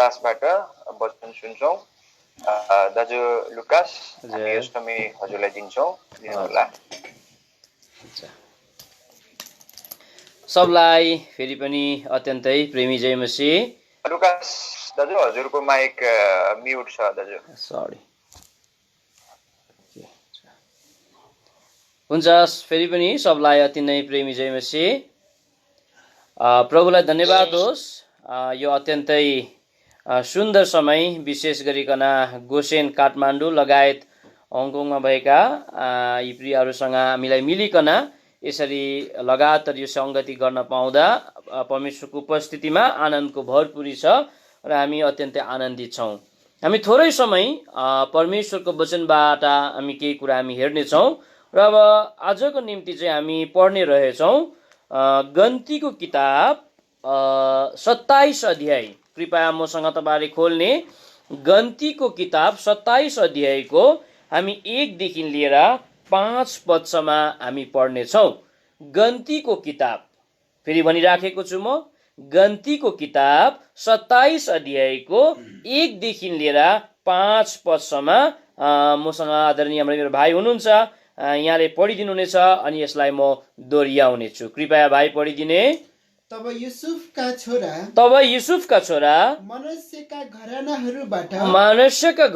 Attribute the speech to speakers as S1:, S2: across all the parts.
S1: दासबाट वचन सुन्छौँ। दाजु लुकास, हामी यो समय हजुरलाई दिन्छौँ, दिनुहोला।
S2: सबलाई फेरि पनि अत्यन्तै प्रेमी जय मसीह।
S1: लुकास दाजु, हजुरको माइक म्युट छ दाजु।
S2: सरी। हुन्छ, फेरि पनि सबलाई अति नै प्रेमी जय मसीह। प्रभुलाई धन्यवाद होस्। यो अत्यन्तै सुन्दर समय, विशेष गरिकन गोसेन, काठमाडौँ लगायत हङकङमा भएका यी प्रियहरूसँग हामीलाई मिलिकन यसरी लगातार यो सङ्गति गर्न पाउँदा परमेश्वरको उपस्थितिमा आनन्दको भरपुरी छ र हामी अत्यन्तै आनन्दित छौँ। हामी थोरै समय परमेश्वरको वचनबाट हामी केही कुरा हामी हेर्नेछौँ र अब आजको निम्ति चाहिँ हामी पढ्ने रहेछौँ गन्तीको किताब 27 अध्याय। कृपया मसँग तपाईँले खोल्ने गन्तीको किताब 27 अध्यायको हामी 1 देखि लिएर 5 पदसम्म हामी पढ्नेछौँ। गन्तीको किताब, फेरि भनिराखेको छु म, गन्तीको किताब 27 अध्यायको 1 देखि लिएर 5 पदसम्म मसँग आदरणीय मेरो भाइ हुनुहुन्छ, यहाँले पढिदिनुहुनेछ अनि यसलाई म दोहोऱ्याउनेछु। कृपया भाइ पढिदिने।
S3: तब युसुफका
S2: छोरा
S3: मनस्यका घरानाहरूबाट मनस्यका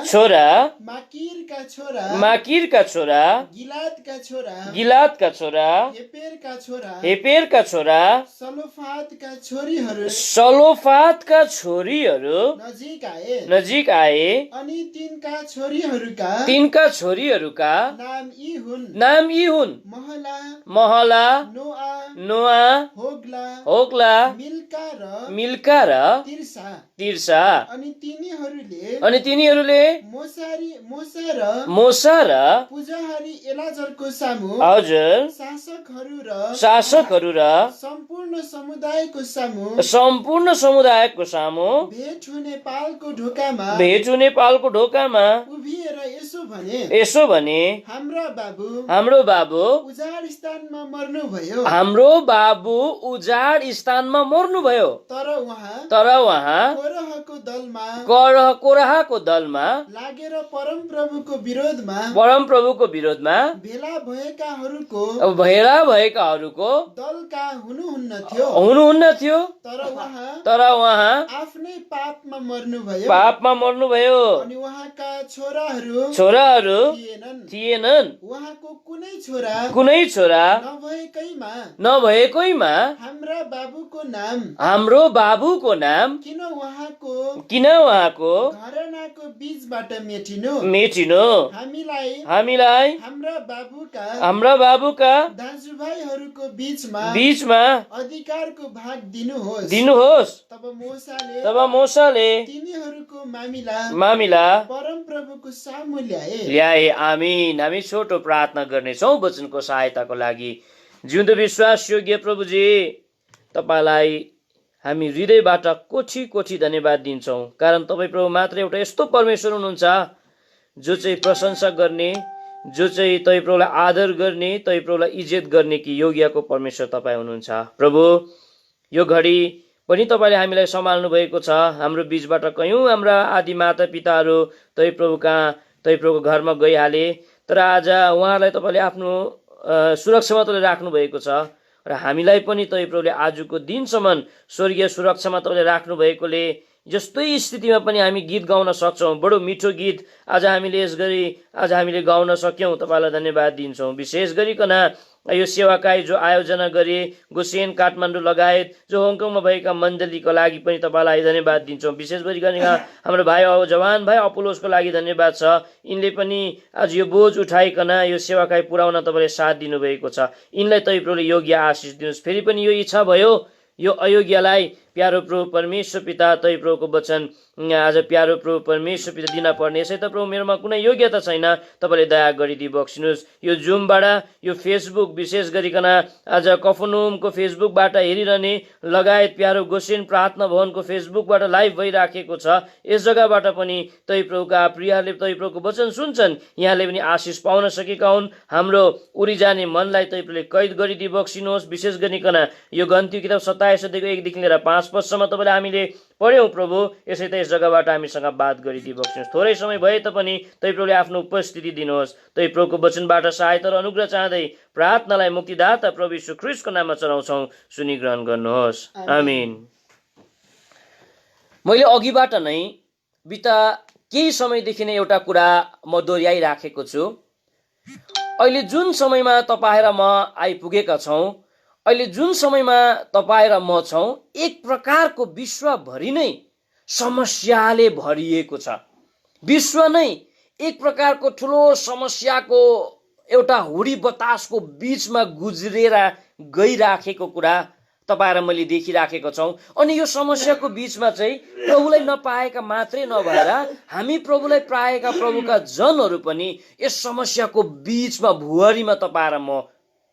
S2: छोरा
S3: माकिरका छोरा
S2: गिलादका छोरा हेपेरका छोरा सलोफादका छोरीहरू नजिक आए
S3: अनि
S2: तिनका छोरीहरूका नाम यी हुन् महला, नोआ, होग्ला, मिल्का र तिर्सा। अनि तिनीहरूले मोसा र
S3: पुजारी एलाजरको सामु
S2: हजुर शासकहरू र
S3: सम्पूर्ण
S2: समुदायको सामु
S3: भेट हुने पालको ढोकामा उभिएर
S2: यसो भने हाम्रो बाबु
S3: उजाड स्थानमा मर्नुभयो। तर उहाँ
S2: कोरहको दलमा
S3: लागेर परमप्रभुको विरोधमा भेला भएकाहरूको
S2: दलका
S3: हुनुहुन्न
S2: थियो। तर उहाँ
S3: आफ्नै पापमा
S2: मर्नुभयो।
S3: अनि उहाँका छोराहरू
S2: थिएनन्।
S3: उहाँको कुनै
S2: छोरा नभएकैमा हाम्रो बाबुको नाम किन उहाँको
S3: घरानाको बीचबाट
S2: मेटिनु। हामीलाई हाम्रा बाबुका
S3: दाजुभाइहरूको
S2: बीचमा
S3: अधिकारको भाग
S2: दिनुहोस्। तब मोसाले
S3: तिनीहरूको
S2: मामिला
S3: परमप्रभुको सामु
S2: ल्याए। आमीन। हामी छोटो प्रार्थना गर्नेछौँ वचनको सहायताको लागि। जिउँदो विश्वास योग्य प्रभुजी, तपाईँलाई हामी हृदयबाट कोठी धन्यवाद दिन्छौँ, कारण तपाईँ प्रभु मात्र एउटा यस्तो परमेश्वर हुनुहुन्छ जो चाहिँ प्रशंसा गर्ने, जो चाहिँ तपाईँ प्रभुलाई आदर गर्ने, तपाईँ प्रभुलाई इज्जत गर्ने कि योग्यको परमेश्वर तपाईँ हुनुहुन्छ। प्रभु, यो घडी पनि तपाईँले हामीलाई सम्हाल्नु भएको छ। हाम्रो बीचबाट कयौँ हाम्रा आदि माता पिताहरू तपाईँ प्रभु कहाँ, तपाईँ प्रभुको घरमा गइहाले, तर आज उहाँहरूलाई तपाईँले आफ्नो सुरक्षामा तपाईँले राख्नु भएको छ र हामीलाई पनि तपाईँ प्रभुले आजको दिनसम्म स्वर्गीय सुरक्षामा तपाईँले राख्नु भएकोले जस्तै स्थितिमा पनि हामी गीत गाउन सक्छौँ। बडो मिठो गीत आज हामीले गाउन सक्यौँ। तपाईँलाई धन्यवाद दिन्छौँ। विशेष गरिकन यो सेवाकाई जो आयोजना गरे गोसेन, काठमाडौँ लगायत जो हङकङमा भएका मण्डलीको लागि पनि तपाईँलाई धन्यवाद दिन्छौँ। विशेष गरिकन हाम्रो जवान भाइ अपोलोसको लागि धन्यवाद छ। यिनले पनि आज यो बोझ उठाइकन यो सेवाकाई पुर्याउन तपाईँले साथ दिनुभएको छ। यिनलाई तपाईँ प्रभुले योग्य आशिष दिनुहोस्। फेरि पनि यो इच्छा भयो, यो अयोग्यलाई प्यारो प्रभु परमेश्वर पिता तपाईँ प्रभुको वचन आज प्यारो प्रभु परमेश्वर पिता दिन पर्ने, यसै त प्रभु मेरोमा कुनै योग्यता छैन, तपाईँले दया गरिदिई बक्सिनुहोस्। यो जुमबाट, यो फेसबुक, विशेष गरिकन आज कफरनहुमको फेसबुकबाट हेरिरहने लगायत प्यारो गोसेन प्रार्थना भवनको फेसबुकबाट लाइभ भइराखेको छ, यस जग्गाबाट पनि तपाईँ प्रभुका प्रियहरूले तपाईँ प्रभुको वचन सुन्छन्, यहाँले पनि आशिष पाउन सकेका हुन्। हाम्रो उरी जाने मनलाई तपाईँ प्रभुले कैद गरिदिई बक्सिनुहोस्। विशेष गरिकन यो गन्ती किताब 27 अध्यायको 1 देखि लिएर 5 5 पदसम्म तपाईँले हामीले पढ्यौँ प्रभु। यसै त यस जग्गाबाट हामीसँग बात गरिदिई बस्नुहोस्। थोरै समय भए तापनि तपाईँ प्रभुले आफ्नो उपस्थिति दिनुहोस्। तपाईँ प्रभुको वचनबाट सहायता र अनुग्रह चाहँदै प्रार्थनालाई मुक्तिदाता प्रभु यीशु ख्रीष्टको नाममा चढाउँछौँ। सुनि ग्रहण गर्नुहोस्। आमीन। मैले अघिबाट नै बिता केही समयदेखि नै एउटा कुरा म दोहोऱ्याइराखेको छु। अहिले जुन समयमा तपाईँ र म आइपुगेका छौँ, अहिले जुन समयमा तपाईँ र म छौँ, एक प्रकारको विश्वभरि नै समस्याले भरिएको छ। विश्व नै एक प्रकारको ठुलो समस्याको एउटा हुडी बतासको बीचमा गुज्रेर गइराखेको कुरा तपाईँ र मैले देखिराखेको छौँ। अनि यो समस्याको बीचमा चाहिँ प्रभुलाई नपाएका मात्रै नभएर हामी प्रभुलाई पाएका प्रभुका जनहरू पनि यस समस्याको बीचमा भुवरीमा तपाईँ र म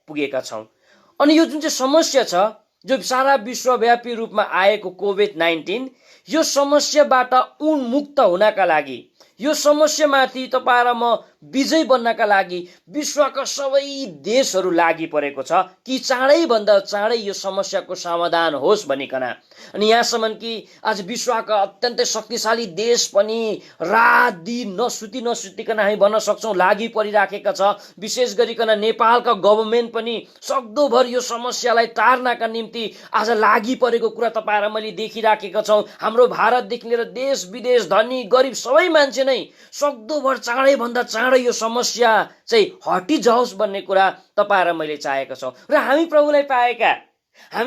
S2: पुगेका छौँ। अनि यो जुन चाहिँ समस्या छ, जो सारा विश्वव्यापी रूपमा आएको कोभिड-19, यो समस्याबाट उन्मुक्त हुनका लागि, यो समस्यामाथि तपाईँ र म विजय बन्नका लागि विश्वका सबै देशहरू लागि परेको छ कि चाँडैभन्दा चाँडै यो समस्याको समाधान होस् भनिकन। अनि यहाँसम्म कि आज विश्वका अत्यन्तै शक्तिशाली देश पनि रात दिन नसुतिकन हामी भन्न सक्छौँ लागि परिराखेका छ। विशेष गरिकन नेपालका गभर्मेन्ट पनि सक्दोभर यो समस्यालाई टार्नका निम्ति आज लागि परेको कुरा तपाईँ र मैले देखिराखेका छौँ। हाम्रो भारतदेखि लिएर देश विदेश धनी गरिब सबै मान्छे नै सक्दोभर चाँडैभन्दा चाँडै यो समस्या चाहिँ हटिजाओस् भन्ने कुरा तपाईँ र मैले चाहेका छौँ। र हामी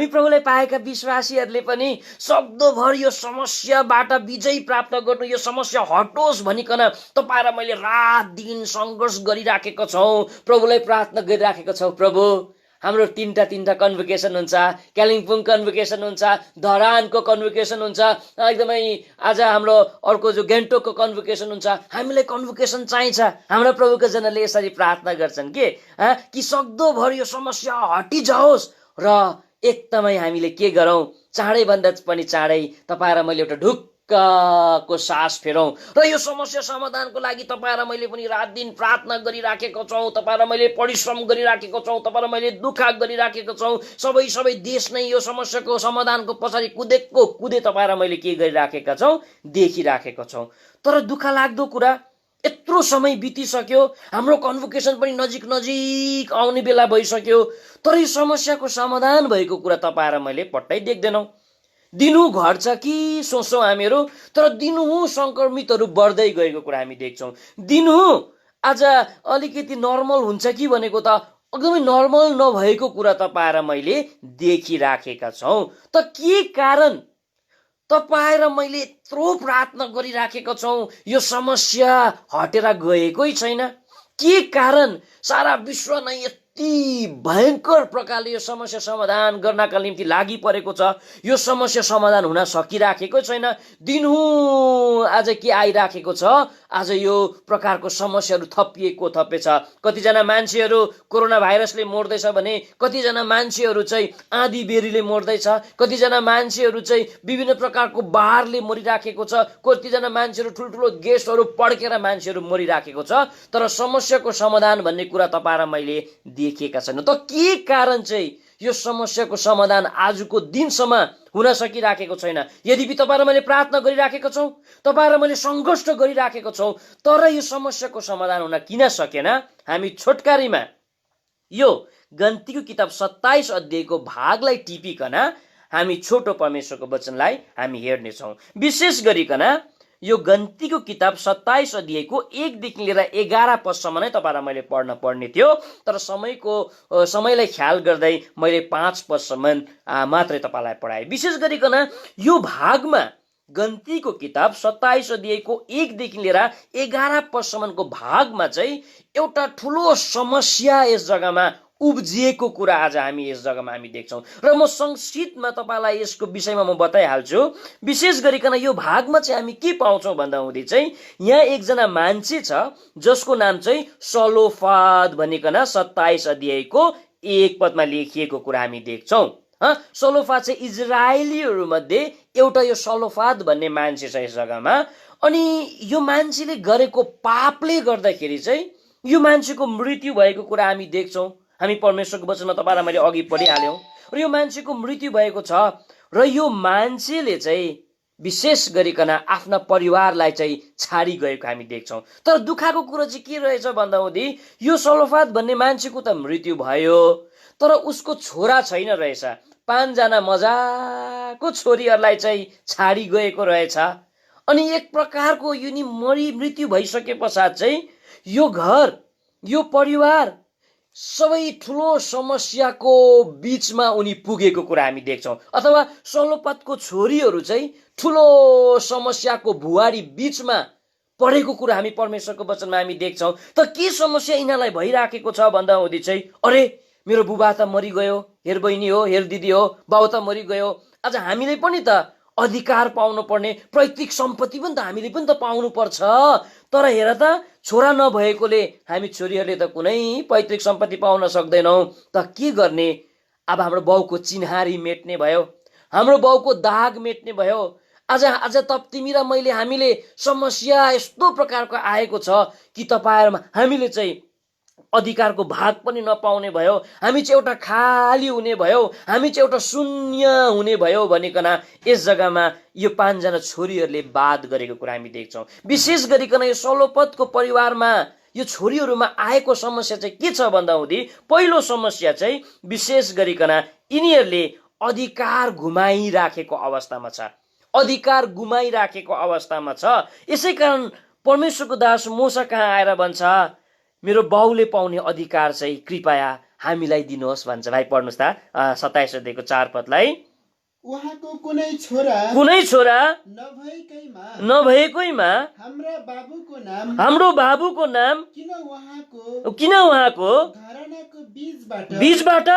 S2: प्रभुलाई पाएका विश्वासीहरूले पनि सक्दोभर यो समस्याबाट विजय प्राप्त गर्नु, यो समस्या हटोस् भनिकन तपाईँ र मैले रात दिन सङ्घर्ष गरिराखेका छौँ। प्रभुलाई प्रार्थना गरिराखेका छौँ। प्रभु, हाम्रो तीनटा कन्भोकेसन हुन्छ, कालिम्पोङ कन्भोकेसन हुन्छ, धरानको कन्भोकेसन हुन्छ, एकदमै आज हाम्रो अर्को जो गान्तोकको कन्भोकेसन हुन्छ। हामीलाई कन्भोकेसन चाहिन्छ। हाम्रा प्रभुका जनले यसरी प्रार्थना गर्छन् कि सक्दोभर यो समस्या हटिजाओस् र एकदमै हामीले के गरौँ, चाँडैभन्दा पनि चाँडै तपाईँ र मैले एउटा ढुक्कको सास फेरौँ र यो समस्या समाधानको लागि तपाईँ र मैले पनि रात दिन प्रार्थना गरिराखेको छौँ। तपाईँ र मैले परिश्रम गरिराखेको छौँ। तपाईँ र मैले दुःख गरिराखेको छौँ। सबै देश नै यो समस्याको समाधानको पछाडि कुदे तपाईँ र मैले के गरिराखेका छौँ, देखिराखेका छौँ। तर दुःख लाग्दो कुरा, यत्रो समय बितिसक्यो, हाम्रो कन्भोकेसन पनि नजिक आउने बेला भइसक्यो, तर यो समस्याको समाधान भएको कुरा तपाईँ र मैले पट्टै देख्दैनौँ। दिनु घट्छ कि सोच्छौँ हामीहरू, तर दिनु सङ्क्रमितहरू बढ्दै गएको कुरा हामी देख्छौँ। दिनु आज अलिकति नर्मल हुन्छ कि भनेको त एकदमै नर्मल नभएको कुरा तपाईँ र मैले देखिराखेका छौँ। त के कारण तपाईँ र मैले यत्रो प्रार्थना गरिराखेका छौँ, यो समस्या हटेर गएकै छैन? के कारण सारा विश्व नै यति भयङ्कर प्रकारले यो समस्या समाधान गर्नका निम्ति लागि परेको छ? यो समस्या समाधान हुन सकिराखेको छैन। दिनहुँ आज के आइराखेको छ, आज यो प्रकारको समस्याहरू थपे छ। कतिजना मान्छेहरू कोरोना भाइरसले मर्दैछ भने कतिजना मान्छेहरू चाहिँ आँधी बेरीले मर्दैछ, कतिजना मान्छेहरू चाहिँ विभिन्न प्रकारको बाढले मरिराखेको छ, कतिजना मान्छेहरू ठुल्ठुलो गेस्टहरू पड्केर मान्छेहरू मरिराखेको छ। तर समस्याको समाधान भन्ने कुरा तपाईँ र मैले देखिएका छैन। त के कारण चाहिँ यो समस्याको समाधान आजको दिनसम्म हुन सकिराखेको छैन? यद्यपि तपाईँ र मैले प्रार्थना गरिराखेका छौँ, तपाईँ र मैले सङ्घर्ष गरिराखेको छौँ, तर यो समस्याको समाधान हुन किन सकेन? हामी छोटकारीमा यो गन्तीको किताब 27 अध्यायको भागलाई टिपिकन हामी छोटो परमेश्वरको वचनलाई हामी हेर्नेछौँ। विशेष गरिकन यो गन्तीको किताब 27 अध्यायको 1 देखि लिएर 11 पदसम्म नै तपाईँ र मैले पढ्न पर्ने थियो, तर समयलाई ख्याल गर्दै मैले 5 पदसम्म मात्रै तपाईँलाई पढाएँ। विशेष गरिकन यो भागमा गन्तीको किताब 27 अध्यायको 1 देखि लिएर 11 पदसम्मको भागमा चाहिँ एउटा ठुलो समस्या यस जग्गामा उब्जिएको कुरा आज हामी यस जग्गामा हामी देख्छौँ र म संक्षिप्तमा तपाईँलाई यसको विषयमा म बताइहाल्छु। विशेष गरिकन यो भागमा चाहिँ हामी के पाउँछौँ भन्दा हुँदै चाहिँ यहाँ एकजना मान्छे छ जसको नाम चाहिँ सलोफाद भनिकन 27 अध्यायको 1 पदमा लेखिएको कुरा हामी देख्छौँ। सलोफाद चाहिँ इजरायलीहरू मध्ये एउटा यो सलोफाद भन्ने मान्छे छ यस जग्गामा। अनि यो मान्छेले गरेको पापले गर्दाखेरि चाहिँ यो मान्छेको मृत्यु भएको कुरा हामी देख्छौँ। हामी परमेश्वरको वचनमा तपाईँ र मैले अघि पढिहाल्यौँ र यो मान्छेको मृत्यु भएको छ र यो मान्छेले चाहिँ विशेष गरिकन आफ्ना परिवारलाई चाहिँ छाडी गएको हामी देख्छौँ। तर दुःखको कुरो चाहिँ के रहेछ भन्दाहुँदी यो सलोफाद भन्ने मान्छेको त मृत्यु भयो, तर उसको छोरा छैन रहेछ। 5 जना मजाको छोरीहरूलाई चाहिँ छाडी गएको रहेछ। अनि एक प्रकारको यो नि मृत्यु भइसके पश्चात चाहिँ यो घर, यो परिवार सबै ठुलो समस्याको बीचमा उनी पुगेको कुरा हामी देख्छौँ। अथवा सलोपातको छोरीहरू चाहिँ ठुलो समस्याको भुवारी बीचमा परेको कुरा हामी परमेश्वरको वचनमा हामी देख्छौँ। त के समस्या यिनीहरूलाई भइराखेको छ भन्दा हुँदी चाहिँ अरे मेरो बुबा त मरिगयो, हेर बहिनी हो, हेर दिदी हो, बाउ त मरिगयो, आज हामीले पनि त अधिकार पाउनु पर्ने पैतृक सम्पत्ति पनि त हामीले पनि त पाउनु पर्छ। तर हेर त छोरा नभएकोले हामी छोरीहरूले त कुनै पैतृक सम्पत्ति पाउन सक्दैनौँ। त के गर्ने? अब हाम्रो बाउको चिन्हारी मेट्ने भयो, हाम्रो बाउको दाग मेट्ने भयो। आज तिमी र मैले हामीले समस्या यस्तो प्रकारको आएको छ कि तपाईँहरूमा हामीले चाहिँ अधिकारको भाग पनि नपाउने भयो, हामी चाहिँ एउटा खाली हुने भयो, हामी चाहिँ एउटा शून्य हुने भयो भनिकन यस जग्गामा यो 5 जना छोरीहरूले वाद गरेको कुरा हामी देख्छौँ। विशेष गरिकन यो सलोपतको परिवारमा यो छोरीहरूमा आएको समस्या चाहिँ के छ भन्दा हुँदी पहिलो समस्या चाहिँ विशेष गरिकन यिनीहरूले अधिकार गुमाइराखेको अवस्थामा छ, अधिकार गुमाइराखेको अवस्थामा छ। यसै कारण परमेश्वरको दास मोसा कहाँ आएर भन्छ मेरो बाउले पाउने अधिकार चाहिँ कृपया हामीलाई दिनुहोस् भन्छ। भाइ पढ्नुहोस् त 27 अध्यायको 4 पदलाई।
S3: उहाँको कुनै छोरा
S2: नभएकैमा हाम्रो बाबुको नाम किन उहाँको बीचबाट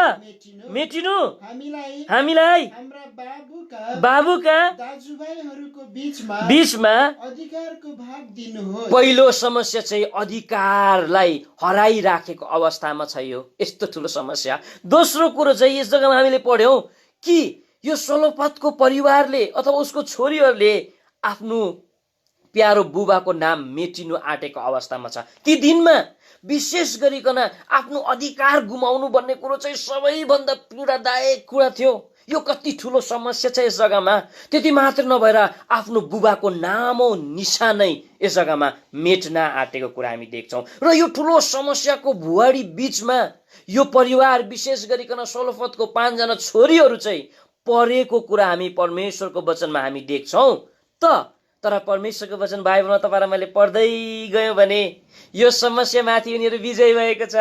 S2: मेटिनु हामीलाई बाबुका बीचमा
S3: अधिकारको भाग दिनुहोस्।
S2: पहिलो समस्या चाहिँ अधिकारलाई हराइराखेको अवस्थामा छ यो, यस्तो ठुलो समस्या। दोस्रो कुरो चाहिँ यस जग्गामा हामीले पढ्यौं कि यो सलोपतको परिवारले अथवा उसको छोरीहरूले आफ्नो प्यारो बुबाको नाम मेटिनु आँटेको अवस्थामा छ। ती दिनमा विशेष गरिकन आफ्नो अधिकार गुमाउनु भन्ने कुरो चाहिँ सबैभन्दा पीडादायक कुरा थियो। यो कति ठुलो समस्या छ यस जग्गामा। त्यति मात्र नभएर आफ्नो बुबाको नामो निशानै यस जग्गामा मेट्न आँटेको कुरा हामी देख्छौँ। र यो ठुलो समस्याको भुवाडी बीचमा यो परिवार विशेष गरिकन सलोफतको 5 जना छोरीहरू चाहिँ परेको कुरा हामी परमेश्वरको वचनमा हामी देख्छौँ। तर परमेश्वरको वचन बाइबलमा तपाईँ र मैले पढ्दै गयौँ भने यो समस्यामाथि उनीहरू विजय भएको छ।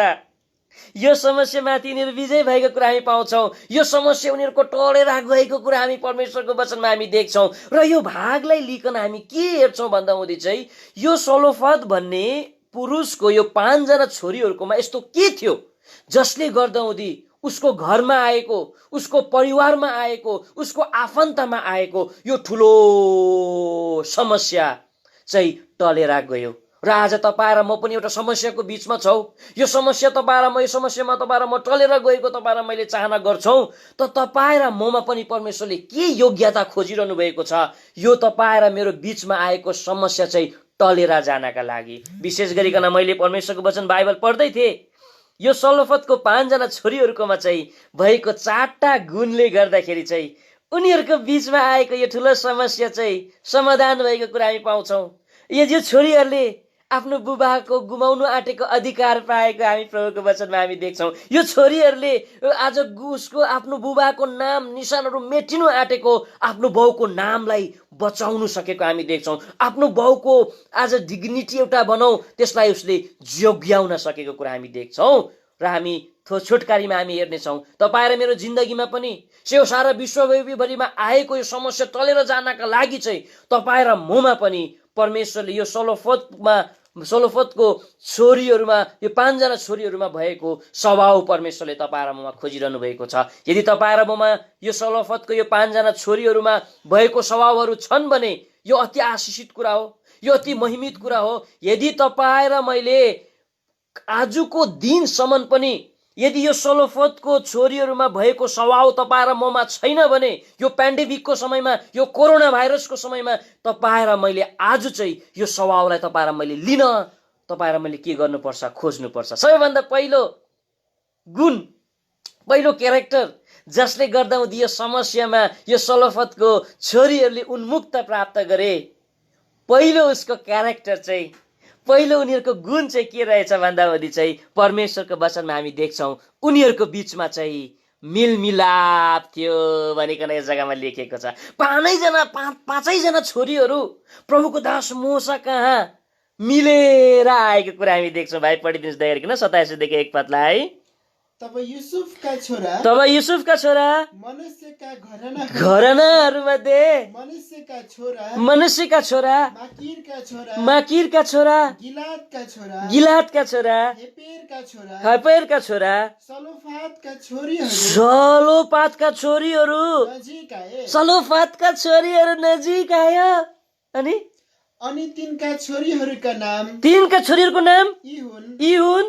S2: यो समस्यामाथि उनीहरू विजय भएको कुरा हामी पाउँछौँ। यो समस्या उनीहरूको टलेर गएको कुरा हामी परमेश्वरको वचनमा हामी देख्छौँ। र यो भागलाई लिकन हामी के हेर्छौँ भन्दा हुँदी चाहिँ यो सलोफत भन्ने पुरुषको यो 5 जना छोरीहरूकोमा यस्तो के थियो जसले गर्दा हुँदी उसको घरमा आएको, उसको परिवारमा आएको, उसको आफन्तमा आएको यो ठुलो समस्या चाहिँ टलेर गयो। र आज तपाईँ र म पनि एउटा समस्याको बीचमा छौँ। यो समस्या तपाईँ र म, यो समस्यामा तपाईँ र म टलेर गएको तपाईँ र मैले चाहना गर्छौँ। त तपाईँ र ममा पनि परमेश्वरले के योग्यता खोजिरहनु भएको छ यो तपाईँ र मेरो बीचमा आएको समस्या चाहिँ टलेर जानका लागि। विशेष गरिकन मैले परमेश्वरको वचन बाइबल पढ्दै थिएँ। यो सलोफतको 5 जना छोरीहरूकोमा चाहिँ भएको 4टा गुणले गर्दाखेरि चाहिँ उनीहरूको बीचमा आएको यो ठुलो समस्या चाहिँ समाधान भएको कुरा हामी पाउँछौँ। यो छोरीहरूले आफ्नो बुबाको गुमाउनु आँटेको अधिकार पाएको हामी प्रभुको वचनमा हामी देख्छौँ। यो छोरीहरूले आज उसको आफ्नो बुबाको नाम निशानहरू मेटिनु आँटेको आफ्नो बाउको नामलाई बचाउनु सकेको हामी देख्छौँ। आफ्नो बाउको आज डिग्निटी एउटा भनौँ त्यसलाई उसले जोग्याउन सकेको कुरा हामी देख्छौँ। र हामी छोटकारीमा हामी हेर्नेछौँ तपाईँ र मेरो जिन्दगीमा पनि सारा विश्वभरिमा आएको यो समस्या टलेर जानका लागि चाहिँ तपाईँ र ममा पनि परमेश्वरले यो सलोफतको छोरीहरूमा यो 5 जना छोरीहरूमा भएको स्वभाव परमेश्वरले तपाईँ र ममा खोजिरहनु भएको छ। यदि तपाईँ र ममा यो सलोफतको यो 5 जना छोरीहरूमा भएको स्वभावहरू छन् भने यो अति आशीषित कुरा हो, यो अति महिमित कुरा हो। यदि तपाईँ र मैले आजको दिनसम्म पनि यदि यो सलोफतको छोरीहरूमा भएको स्वभाव तपाईँ र ममा छैन भने यो पेन्डेमिकको समयमा, यो कोरोना भाइरसको समयमा तपाईँ र मैले आज चाहिँ यो स्वभावलाई तपाईँ र मैले लिन तपाईँ र मैले के गर्नुपर्छ, खोज्नुपर्छ। सबैभन्दा पहिलो गुण, पहिलो क्यारेक्टर जसले गर्दा हुँदी यो समस्यामा यो सलोफतको छोरीहरूले उन्मुक्त प्राप्त गरे। पहिलो उसको क्यारेक्टर चाहिँ, पहिलो उनीहरूको गुण चाहिँ के रहेछ भन्दा हुँदी चाहिँ परमेश्वरको वचनमा हामी देख्छौँ उनीहरूको बिचमा चाहिँ मिलमिलाप थियो भनिकन यस जग्गामा लेखिएको छ। पाँचैजना छोरीहरू प्रभुको दास मोसा कहाँ मिलेर आएको कुरा हामी देख्छौँ। भाइ पढिदिनुहोस् दया गरिकन 27 देखि 1 पदलाई।
S3: तब युसुफका छोरा मनुष्यका
S2: घरानाहरूमध्ये
S3: मनुष्यका छोरा
S2: माकिरका छोरा गिलादका छोरा हेपेरका छोरा सलोफातका छोरीहरू नजिक आयो।
S3: अनि तिनका छोरीहरूका नाम
S2: इहुन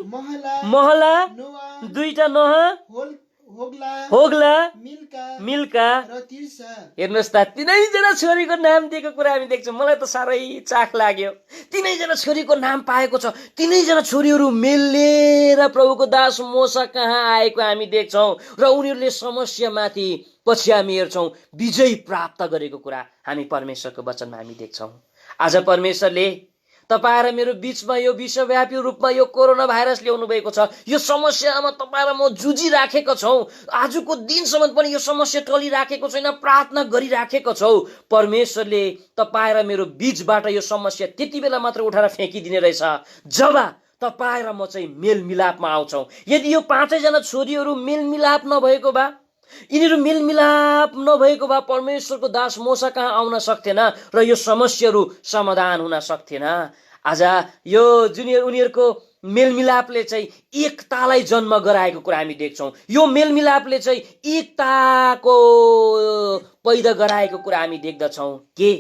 S2: महला दुईटा नोह होग्ला मिल्का
S3: र तिर्सा।
S2: हेर्नुहोस् त तिनैजना छोरीको नाम दिएको कुरा हामी देख्छौँ। मलाई त साह्रै चाख लाग्यो। तिनैजना छोरीको नाम पाएको छ। तिनैजना छोरीहरू मिलेर प्रभुको दास मोसा कहाँ आएको हामी देख्छौँ र उनीहरूले समस्यामाथि पछि हामी हेर्छौँ विजय प्राप्त गरेको कुरा हामी परमेश्वरको वचनमा हामी देख्छौँ। आज परमेश्वरले तपाईँ र मेरो बिचमा यो विश्वव्यापी रूपमा यो कोरोना भाइरस ल्याउनु भएको छ। यो समस्यामा तपाईँ र म जुझिराखेका छौँ। आजको दिनसम्म पनि यो समस्या टलिराखेको छैन, प्रार्थना गरिराखेका छौँ। परमेश्वरले तपाईँ र मेरो बिचबाट यो समस्या त्यति बेला मात्र उठाएर फ्याँकिदिने रहेछ जब तपाईँ र म चाहिँ मेलमिलापमा आउँछौँ। यदि यो पाँचैजना छोरीहरू मेलमिलाप नभएको भए, यिनीहरू मेलमिलाप नभएको भए परमेश्वरको दास मोसा कहाँ आउन सक्थेन र यो समस्याहरू समाधान हुन सक्थेन। आज यो उनीहरूको मेलमिलापले चाहिँ एकतालाई जन्म गराएको कुरा हामी देख्छौँ। यो मेलमिलापले चाहिँ एकताको पैदा गराएको कुरा हामी देख्दछौँ। के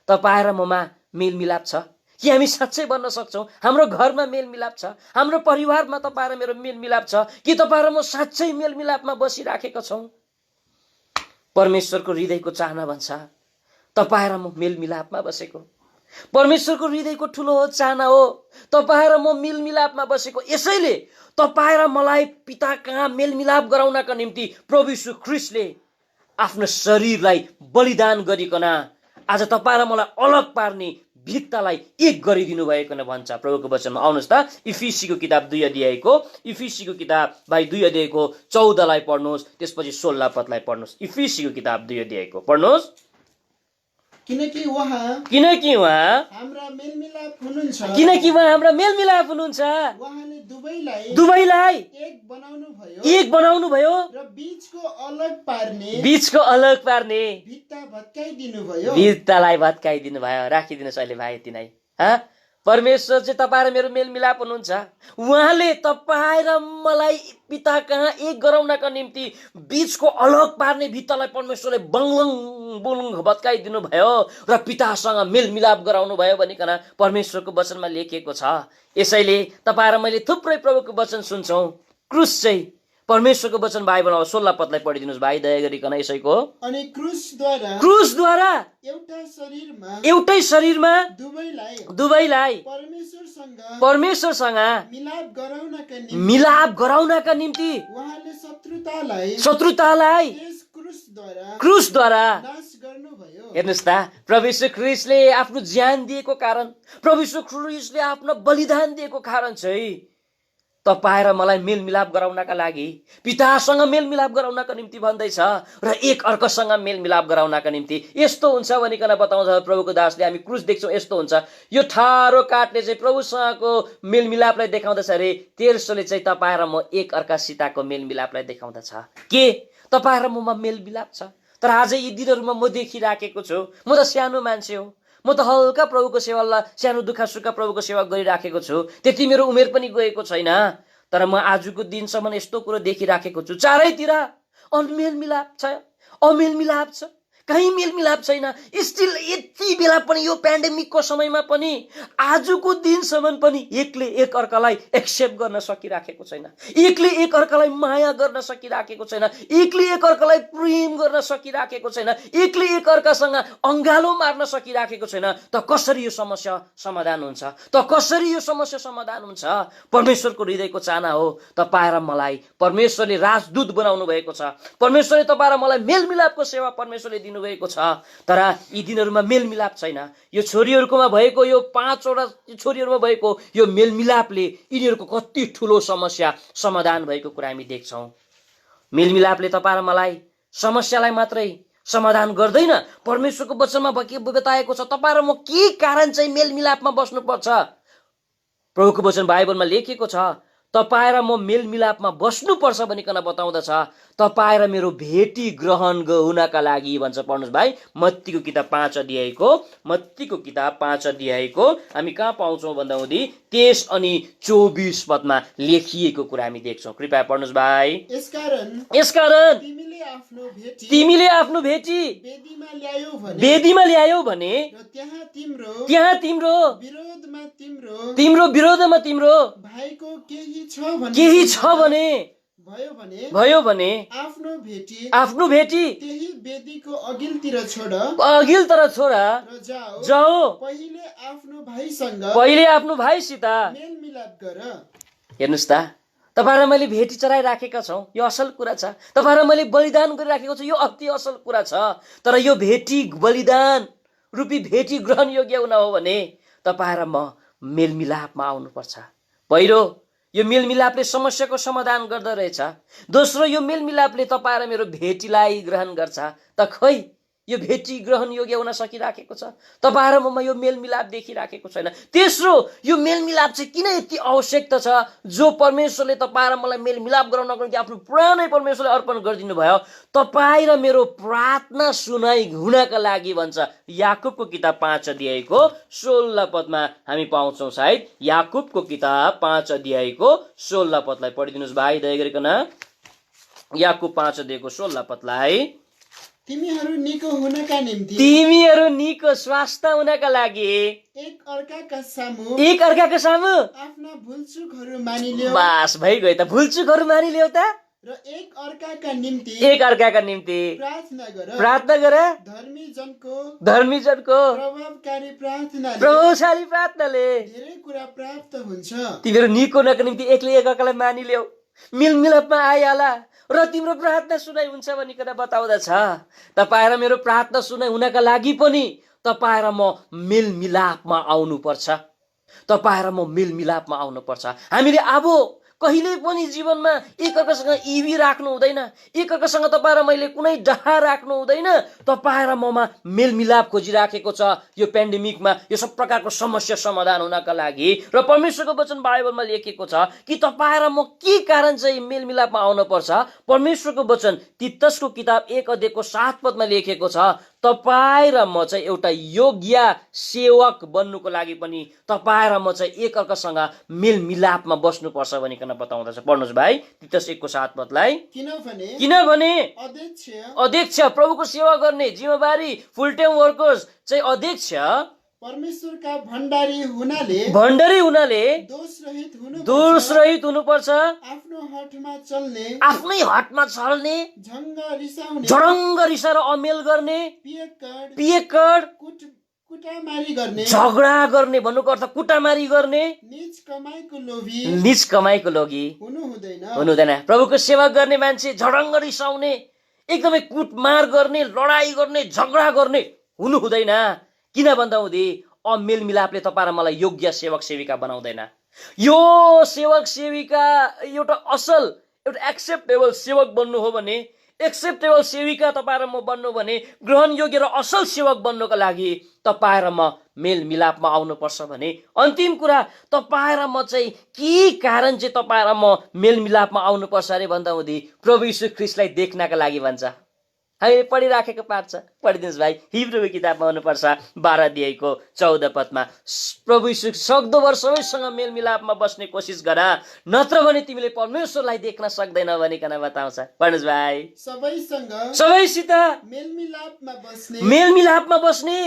S2: तपाईँ र ममा मेलमिलाप छ? कि हामी साँच्चै भन्न सक्छौँ हाम्रो घरमा मेलमिलाप छ? हाम्रो परिवारमा तपाईँ र मेरो मेलमिलाप छ? कि तपाईँ र म साँच्चै मेलमिलापमा बसिराखेका छौँ? परमेश्वरको हृदयको चाहना भन्छ तपाईँ र म मेलमिलापमा बसेको। परमेश्वरको हृदयको ठुलो चाहना हो तपाईँ र म मेलमिलापमा बसेको। यसैले तपाईँ र मलाई पिता कहाँ मेलमिलाप गराउनका निम्ति प्रभु यीशु ख्रीष्टले आफ्नो शरीरलाई बलिदान गरिकन आज तपाईँ र मलाई अलग पार्ने भित्तालाई एक गरिदिनु भएको भन्छ प्रभुको वचनमा। आउनुहोस् त इफिसीको किताब 2 अध्यायको 2 अध्यायको 14लाई पढ्नुहोस्, त्यसपछि 16 पदलाई पढ्नुहोस्। इफिसीको किताब 2 अध्यायको पढ्नुहोस्।
S3: किनकि उहाँ हाम्रा मेलमिलाप हुनुहुन्छ। उहाँले दुवैलाई एक बनाउनु भयो र बीचको अलग पार्ने भित्तालाई भत्काइदिनु भयो। राखिदिनुहोस् अहिले भाइ यति नै। परमेश्वर चाहिँ तपाईँ र मेरो मेलमिलाप हुनुहुन्छ। उहाँले तपाईँ र मलाई पिता कहाँ एक गराउनका निम्ति बीचको अलग पार्ने भित्तालाई परमेश्वरले बङलङ बुलुङ भत्काइदिनु भयो र पितासँग मेलमिलाप गराउनु भयो भनिकन परमेश्वरको वचनमा लेखिएको छ। यसैले तपाईँ र मैले थुप्रै प्रभुको वचन सुन्छौँ। क्रुस चाहिँ परमेश्वरको वचन बाइबलमा 16 पदलाई पढिदिनुहोस् भाइ दया गरिकन यसैको। अनि
S2: क्रुसद्वारा एउटै शरीरमा दुवैलाई परमेश्वरसँग मिलाप गराउनका निम्ति शत्रुतालाई क्रुसद्वारा हेर्नुहोस् त प्रभु यीशु ख्रीष्टले आफ्नो ज्यान दिएको कारण, प्रभु यीशु ख्रीष्टले आफ्नो बलिदान दिएको कारण चाहिँ तपाईँ र मलाई मेलमिलाप गराउनका लागि, पितासँग मेलमिलाप गराउनका निम्ति भन्दैछ र एक अर्कासँग मेलमिलाप गराउनका निम्ति। यस्तो हुन्छ भनिकन बताउँछ प्रभुको दासले। हामी क्रुस देख्छौँ यस्तो हुन्छ। यो ठाडो काठले चाहिँ प्रभुसँगको मेलमिलापलाई देखाउँदछ अरे, तेर्सोले चाहिँ तपाईँ र म एक अर्कासितको मेलमिलापलाई देखाउँदछ। के तपाईँ र ममा मेलमिलाप छ? तर आज यी दिनहरूमा म देखिराखेको छु, म त सानो मान्छे हो, म त हल्का प्रभुको सेवालाई सानो दुःख सुख प्रभुको सेवा गरिराखेको छु। त्यति मेरो उमेर पनि गएको छैन, तर म आजको दिनसम्म यस्तो कुरो देखिराखेको छु। चारैतिर अमेलमिलाप छ।
S3: कहीँ मेलमिलाप छैन। स्टिल यति बेला पनि यो पेन्डेमिकको समयमा पनि आजको दिनसम्म पनि एकले एकअर्कालाई एक्सेप्ट गर्न सकिराखेको छैन, एकले एकअर्कालाई माया गर्न सकिराखेको छैन, एकले एकअर्कालाई प्रेम गर्न सकिराखेको छैन, एकले एकअर्कासँग अङ्गालो मार्न सकिराखेको छैन। त कसरी यो समस्या समाधान हुन्छ? त कसरी यो समस्या समाधान हुन्छ? परमेश्वरको हृदयको चाहना हो तपाईँ र मलाई परमेश्वरले राजदूत बनाउनु भएको छ। परमेश्वरले तपाईँ र मलाई मेलमिलापको सेवा परमेश्वरले दिनुभएको छ। तर यी दिनहरूमा मेलमिलाप छैन। यो छोरीहरूकोमा भएको, यो 5वटा छोरीहरूमा भएको यो मेलमिलापले यिनीहरूको कति ठुलो समस्या समाधान भएको कुरा हामी देख्छौँ। मेलमिलापले तपाईँ र मलाई समस्यालाई मात्रै समाधान गर्दैन। परमेश्वरको वचनमा बताएको छ तपाईँ र म के कारण चाहिँ मेलमिलापमा बस्नुपर्छ। प्रभुको वचन बाइबलमा लेखिएको छ तपाईँ र म मेलमिलापमा बस्नुपर्छ भनिकन बताउँदछ। तपाईँ र मेरो भेटी ग्रहण हुनका लागि भन्छ। पढ्नुहोस् भाइ, मत्तीको किताब 5 अध्यायको हामी कहाँ पाउँछौँ भन्दा हुँदी 23 अनि 24 पदमा लेखिएको कुरा हामी देख्छौँ। कृपया पढ्नुहोस् भाइ। यसकारण तिमीले आफ्नो भेटी वेदीमा ल्यायौ भने त्यहाँ तिम्रो विरोधमा तिम्रो केही छ भने भयो भने आफ्नो भेटी
S4: त्यही वेदीको अघिल्तिर छोड
S3: जाओ पहिले आफ्नो भाइसित
S4: मेलमिलाप गर।
S3: हेर्नुहोस् त, तपाईँ र मैले भेटी चराइराखेका छौँ, यो असल कुरा छ। तपाईँ र मैले बलिदान गरिराखेको छु, यो अति असल कुरा छ। तर यो भेटी बलिदान रूपी भेटी ग्रहण योग्य हुन हो भने तपाईँ र म मेलमिलापमा आउनुपर्छ। पहिलो, यो मेलमिलापले समस्याको समाधान गर्दो रहेछ। दोस्रो, यो मेलमिलापले तपाईँ र मेरो भेटीलाई ग्रहण गर्छ। त खै यो भेटी ग्रहण योग्य हुन सकिराखेको छ? तपाईँ र ममा यो मेलमिलाप देखिराखेको छैन। तेस्रो, यो मेलमिलाप चाहिँ किन यति आवश्यकता छ? जो परमेश्वरले तपाईँ र मलाई मेलमिलाप गराउनको निम्ति आफ्नो प्राणै परमेश्वरले अर्पण गरिदिनु भयो। तपाईँ र मेरो प्रार्थना सुनाइ हुनका लागि भन्छ। याकुबको किताब 5 अध्यायको 16 पदमा हामी पाउँछौँ। सायद याकुबको किताब 5 अध्यायको 16 पदलाई पढिदिनुहोस् भाइ, दया गरिकन। याकुब 5 अध्यायको 16 पदलाई।
S4: तिमीहरू निको हुनका निम्ति,
S3: तिमीहरू निको स्वास्थ्य हुनका लागि
S4: एक अर्काका सामु आफ्ना भुलचुकहरू मानिलियो।
S3: बास भइगयो त, भुलचुकहरू मानिलियो त।
S4: र एक अर्काका निम्ति
S3: प्रार्थना गर। धर्मी जनको प्रभावशाली प्रार्थनाले
S4: धेरै कुरा प्राप्त हुन्छ।
S3: तिमीहरू निको हुनका निम्ति एकले एकअर्कालाई मानिलियो, मेलमिलापमा आइहाला र तिम्रो प्रार्थना सुनाइ हुन्छ भनिकन बताउँदछ। तपाईँ र मेरो प्रार्थना सुनाइ हुनका लागि पनि तपाईँ र म मेलमिलापमा आउनुपर्छ। तपाईँ र म मेलमिलापमा आउनुपर्छ। हामीले अब कहिले पनि जीवनमा एकअर्कासँग इवी राख्नु हुँदैन। एकअर्कासँग तपाईँ र मैले कुनै डहा राख्नु हुँदैन। तपाईँ र ममा मेलमिलाप खोजिराखेको छ यो पेन्डेमिकमा, यो सब प्रकारको समस्या समाधान हुनका लागि। र परमेश्वरको वचन बाइबलमा लेखिएको छ कि तपाईँ र म के कारण चाहिँ मेलमिलापमा आउनुपर्छ। परमेश्वरको वचन तीतसको किताब 1 अध्यायको 7 पदमा लेखिएको छ तपाईँ र म चाहिँ एउटा योग्य सेवक बन्नुको लागि पनि तपाईँ र म चाहिँ एकअर्कासँग मेलमिलापमा बस्नुपर्छ भनिकन बताउँदछ। पढ्नुहोस् भाइ, तीतस 1 को 7 पदलाई। किनभने अध्यक्ष, प्रभुको सेवा गर्ने जिम्मेवारी, फुल टाइम वर्कर्स चाहिँ अध्यक्ष
S4: परमेश्वरका भण्डारी हुनाले
S3: दोष रहित हुनुपर्छ।
S4: आफ्नै हटमा चल्ने
S3: झडङ्ग रिसाएर अमेल गर्ने, पियक्कड झगडा गर्ने, भन्नुको अर्थ कुटामारी गर्ने, निज कमाइको लोभी हुनु हुँदैन। प्रभुको सेवा गर्ने मान्छे झडङ्ग रिसाउने, एकदमै कुटमार गर्ने, लडाई गर्ने, झगडा गर्ने हुनु हुँदैन। किन भन्दा हुँदी मेलमिलापले तपाईँ र मलाई योग्य सेवक सेविका बनाउँदैन। यो सेवक सेविका एउटा असल, एउटा एक्सेप्टेबल सेवक बन्नु हो भने, एक्सेप्टेबल सेविका तपाईँ र म बन्नु भने, ग्रहण योग्य र असल सेवक बन्नुको लागि तपाईँ र म मेलमिलापमा आउनुपर्छ भने, अन्तिम कुरा तपाईँ र म चाहिँ के कारण चाहिँ तपाईँ र म मेलमिलापमा आउनुपर्छ अरे भन्दा हुँदी प्रभु यीशु ख्रीष्टलाई देख्नका लागि भन्छ। हामीले पढिराखेको पाठ छ, पढिदिनुहोस् भाइ। हिब्रूको किताबमा हुनुपर्छ 12 अध्यायको 14 पदमा, प्रभु यीशु सक्दो भर सबैसँग मेलमिलापमा बस्ने कोसिस गर, नत्र भने तिमीले परमेश्वरलाई देख्न सक्दैन भनिकन बताउँछ। पढ्नुहोस् भाइ।
S4: सबैसँग
S3: सबैसित
S4: मेलमिलापमा बस्ने
S3: मेलमिलापमा बस्ने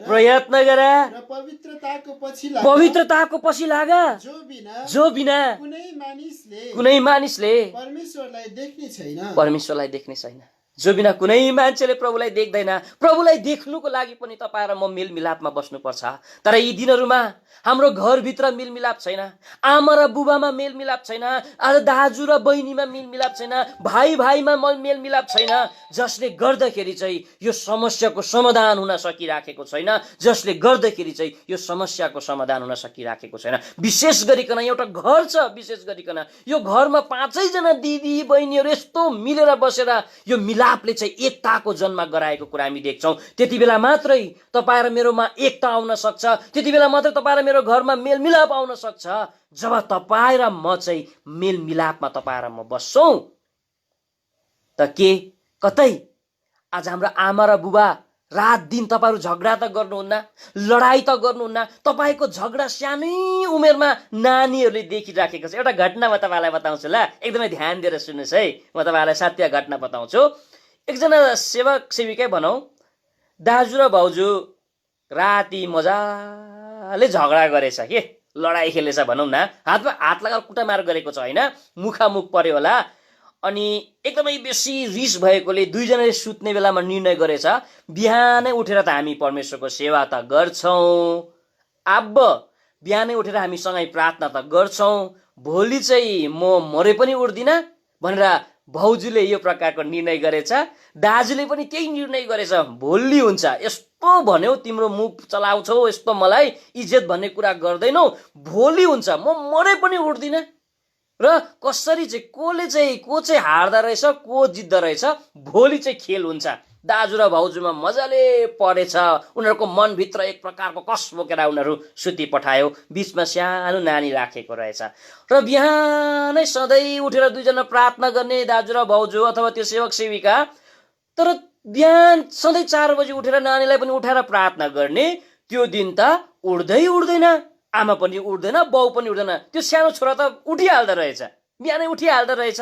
S3: प्रयत्न गर
S4: र पवित्रताको पछि लाग,
S3: पवित्रताको पछि लाग, जो बिना कुनै मानिसले
S4: परमेश्वरलाई देख्ने छैन।
S3: परमेश्वरलाई देख्ने छैन। जो बिना कुनै मान्छेले प्रभुलाई देख्दैन। प्रभुलाई देख्नुको लागि पनि तपाईँ र म मेलमिलापमा बस्नुपर्छ। तर यी दिनहरूमा हाम्रो घरभित्र मेलमिलाप छैन, आमा र बुबामा मेलमिलाप छैन, आज दाजु र बहिनीमा मेलमिलाप छैन, भाइ भाइमा मेलमिलाप छैन, जसले गर्दाखेरि चाहिँ यो समस्याको समाधान हुन सकिराखेको छैन, जसले गर्दाखेरि चाहिँ यो समस्याको समाधान हुन सकिराखेको छैन। विशेष गरिकन एउटा घर छ, विशेष गरिकन यो घरमा 5 जना दिदी बहिनीहरू यस्तो मिलेर बसेर यो मिलापले चाहिँ एकताको जन्म गराएको कुरा हामी देख्छौँ। त्यति बेला मात्रै तपाईँ र मेरोमा एकता आउन सक्छ, त्यति बेला मात्रै तपाईँ र मेरो घरमा मेलमिलाप आउन सक्छ जब तपाईँ र म चाहिँ मेलमिलापमा तपाईँ र म बस्छौँ। त के कतै आज हाम्रो आमा र बुबा रात दिन तपाईँहरू झगडा त गर्नुहुन्न, लडाई त गर्नुहुन्न, तपाईँको झगडा सानै उमेरमा नानीहरूले देखिराखेको छ। एउटा घटना म तपाईँलाई बताउँछु ल, एकदमै ध्यान दिएर सुन्नुहोस् है। म तपाईँलाई सत्य घटना बताउँछु। एकजना सेवक सेविकै भनौँ, दाजु र भाउजू राति मजाले झगडा गरेछ के, लडाई खेलेछ भनौँ न, हातमा हात लगाएर कुटामार गरेको छ होइन, मुखामुख पर्यो होला। अनि एकदमै बेसी रिस भएकोले दुईजनाले सुत्ने बेलामा निर्णय गरेछ, बिहानै उठेर त हामी परमेश्वरको सेवा त गर्छौँ, अब बिहानै उठेर हामी सँगै प्रार्थना त गर्छौँ, भोलि चाहिँ म मरे पनि उठ्दिनँ भनेर भाउजूले यो प्रकारको निर्णय गरेछ। दाजुले पनि त्यही निर्णय गरेछ, भोलि हुन्छ, यस्तो भन्यौ तिम्रो मुख चलाउँछौ, यस्तो मलाई इज्जत भन्ने कुरा गर्दैनौ, भोलि हुन्छ, म मरे पनि उठ्दिनँ। र कसरी चाहिँ को चाहिँ हार्दा रहेछ, को जित्दो रहेछ, भोलि चाहिँ खेल हुन्छ। दाजु र भाउजूमा मजाले परेछ, उनीहरूको मनभित्र एक प्रकारको कस बोकेर उनीहरू सुती पठायो। बिचमा सानो नानी राखेको रहेछ र बिहानै सधैँ उठेर दुईजना प्रार्थना गर्ने दाजु र भाउजू अथवा त्यो सेवक सेविका। तर बिहान सधैँ 4 बजी उठेर नानीलाई पनि उठाएर प्रार्थना गर्ने, त्यो दिन त उठ्दैन, आमा पनि उठ्दैन, बाउ पनि उठ्दैन, त्यो सानो छोरा त उठिहाल्दो रहेछ, बिहानै उठिहाल्दो रहेछ।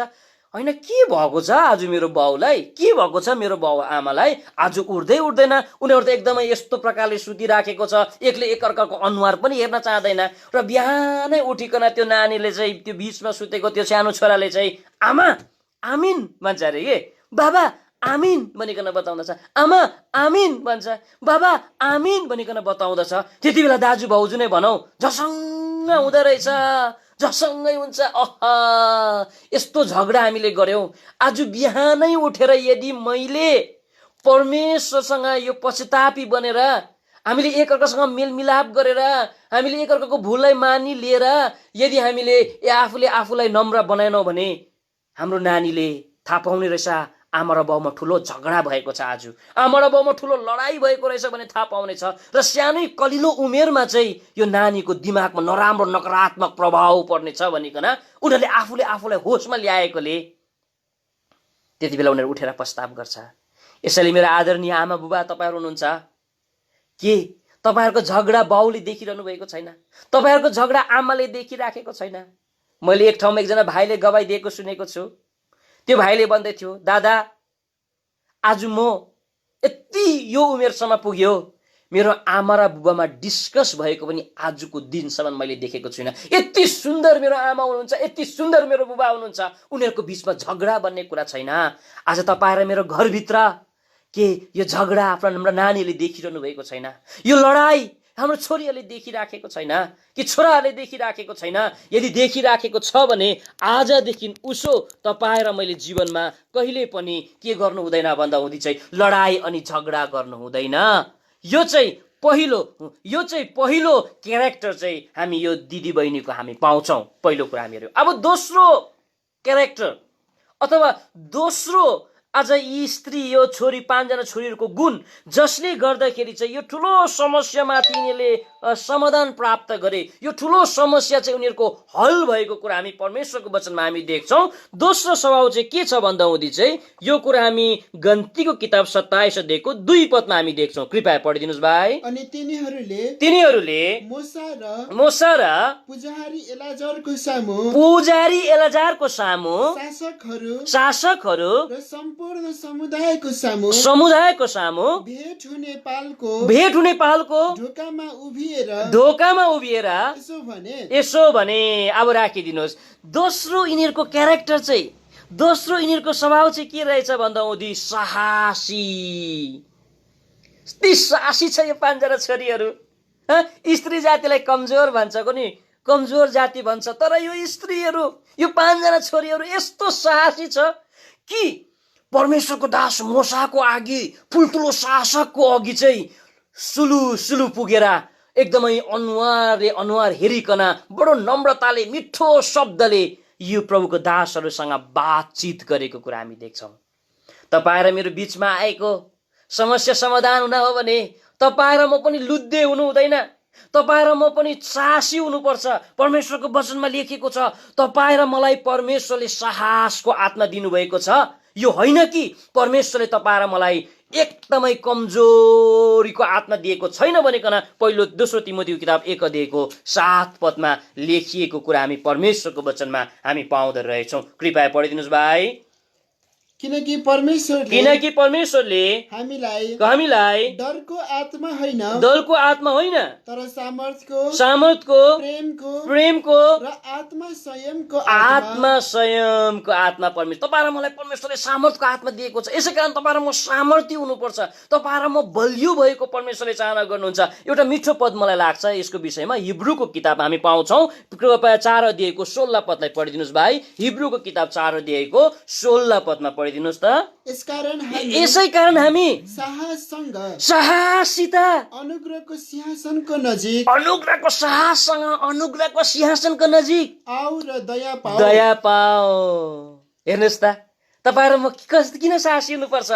S3: होइन के भएको छ आज मेरो बाउलाई, के भएको छ मेरो बाउ आमालाई, आज उठ्दैन। उनीहरू त एकदमै यस्तो प्रकारले सुतिराखेको छ, एकले एकअर्काको अनुहार पनि हेर्न चाहँदैन। र बिहानै उठिकन त्यो नानीले चाहिँ, त्यो बिचमा सुतेको त्यो सानो छोराले चाहिँ आमा आमिन भन्छ अरे के, बाबा आमिन भनिकन बताउँदछ, आमा आमिन भन्छ, बाबा आमिन भनिकन बताउँदछ। त्यति बेला दाजु भाउजू नै भनौँ झसङ्ग हुँदो रहेछ, झसङ्गै हुन्छ। यस्तो झगडा हामीले गर्यौँ। आज बिहानै उठेर यदि मैले परमेश्वरसँग यो पश्चातापी बनेर हामीले एकअर्कासँग मेलमिलाप गरेर हामीले एकअर्काको भुललाई मानि लिएर यदि हामीले आफूलाई नम्र बनाएनौँ भने हाम्रो नानीले थाहा पाउने रहेछ आमा र बाउमा ठुलो झगडा भएको छ, आज आमा र बाउमा ठुलो लडाई भएको रहेछ भने थाहा पाउनेछ। र सानै कलिलो उमेरमा चाहिँ यो नानीको दिमागमा नराम्रो नकारात्मक प्रभाव पर्नेछ भनिकन उनीहरूले आफूलाई होसमा ल्याएकोले त्यति बेला उनीहरू उठेर प्रस्ताव गर्छ। यसैले मेरो आदरणीय आमा बुबा तपाईँहरू हुनुहुन्छ, के तपाईँहरूको झगडा बाउले देखिरहनु भएको छैन? तपाईँहरूको झगडा आमाले देखिराखेको छैन? मैले एक ठाउँमा एकजना भाइले गवाई दिएको सुनेको छु। त्यो भाइले भन्दै थियो, दादा आज म यति यो उमेरसम्म पुग्यो, मेरो आमा र बुबामा डिस्कस भएको पनि आजको दिनसम्म मैले देखेको छुइनँ। यति सुन्दर मेरो आमा हुनुहुन्छ, यति सुन्दर मेरो बुबा हुनुहुन्छ, उनीहरूको बिचमा झगडा भन्ने कुरा छैन। आज तपाईँ र मेरो घरभित्र के यो झगडा हाम्रो नानीहरूले देखिरहनु भएको छैन? यो लडाई हाम्रो छोरीहरूले देखिराखेको छैन कि छोराहरूले देखिराखेको छैन? यदि देखिराखेको छ भने आजदेखि उसो तपाईँ र मैले जीवनमा कहिले पनि के गर्नु हुँदैन भन्दा हुँदी चाहिँ लडाई अनि झगडा गर्नु हुँदैन। यो चाहिँ पहिलो क्यारेक्टर चाहिँ हामी यो दिदी बहिनीको हामी पाउँछौँ, पहिलो कुरा हामीहरू। अब दोस्रो क्यारेक्टर अथवा दोस्रो आज यी स्त्री यो छोरी 5 जना छोरीहरूको गुण जसले गर्दाखेरि चाहिँ यो ठुलो समस्यामाथि यिनीहरूले समाधान प्राप्त गरे, यो ठुलो समस्या चाहिँ उनीहरूको हल भएको कुरा हामी परमेश्वरको वचनमा हामी देख्छौँ। दोस्रो स्वभाव चाहिँ के छ भन्दा हुँदी चाहिँ यो कुरा हामी गन्तीको किताब 27 अध्यायको 2 पदमा हामी देख्छौँ। कृपया पढिदिनुहोस् भाइ।
S4: अनि तिनीहरूले
S3: मोसा र
S4: पुजारी एलाजारको सामु
S3: शासकहरू
S4: र सम्पूर्ण समुदायको
S3: सामु
S4: भेट हुने पालको ढोकामा उभिएर
S3: यसो भने अब राखिदिनुहोस्। दोस्रो यिनीहरूको क्यारेक्टर चाहिँ, दोस्रो यिनीहरूको स्वभाव चाहिँ के रहेछ भन्दा हुँदी साहसी। ती साहसी छ यो 5 जना छोरीहरू। स्त्री जातिलाई कमजोर भन्छ कुनै कमजोर जाति भन्छ, तर यो स्त्रीहरू यो 5 जना छोरीहरू यस्तो साहसी छ कि परमेश्वरको दास मोसाको अघि ठुल्ठुलो शासकको अघि चाहिँ सुलु पुगेर एकदमै अनुहार हेरिकन बडो नम्रताले मिठो शब्दले यो प्रभुको दासहरूसँग बातचित गरेको कुरा हामी देख्छौँ। तपाईँ र मेरो बिचमा आएको समस्या समाधान हुन हो भने तपाईँ र म पनि लुद्धे हुनु हुँदैन, तपाईँ र म पनि साहसी हुनुपर्छ। परमेश्वरको वचनमा लेखिएको छ तपाईँ र मलाई परमेश्वरले साहसको आत्मा दिनुभएको छ। यो होइन कि परमेश्वरले तपाईँ र मलाई एकदमै कमजोरीको आत्मा दिएको छैन भनिकन पहिलो दोस्रो तिमोथीको किताब 1 अध्यायको 7 पदमा लेखिएको कुरा हामी परमेश्वरको वचनमा हामी पाउँदो रहेछौँ। कृपया पढिदिनुहोस् भाइ।
S4: किनकि परमेश्वरले हामीलाई डरको आत्मा होइन तर सामर्थको प्रेमको र आत्मा संयमको आत्मा परमेश्वर
S3: तपाईँ र मलाई परमेश्वरले सामर्थको आत्मा दिएको छ। यसै कारण तपाईँ र म सामर्थ्य हुनुपर्छ। तपाईँ र म बलियो भएको परमेश्वरले चाहना गर्नुहुन्छ। एउटा मिठो पद मलाई लाग्छ यसको विषयमा, हिब्रूको किताब हामी पाउँछौँ। कृपया 4 अध्यायको 16 पदलाई पढिदिनुहोस् भाइ। हिब्रूको किताब 4 अध्यायको 16 पदमा पढिदिनुहोस् त। यसै कारण हामी साहसिता अनुग्रहको सिंहासनको नजिक आऊ र दया पाऊ। हेर्नुहोस् त, तपाईँ र म किन साहसी हुनुपर्छ?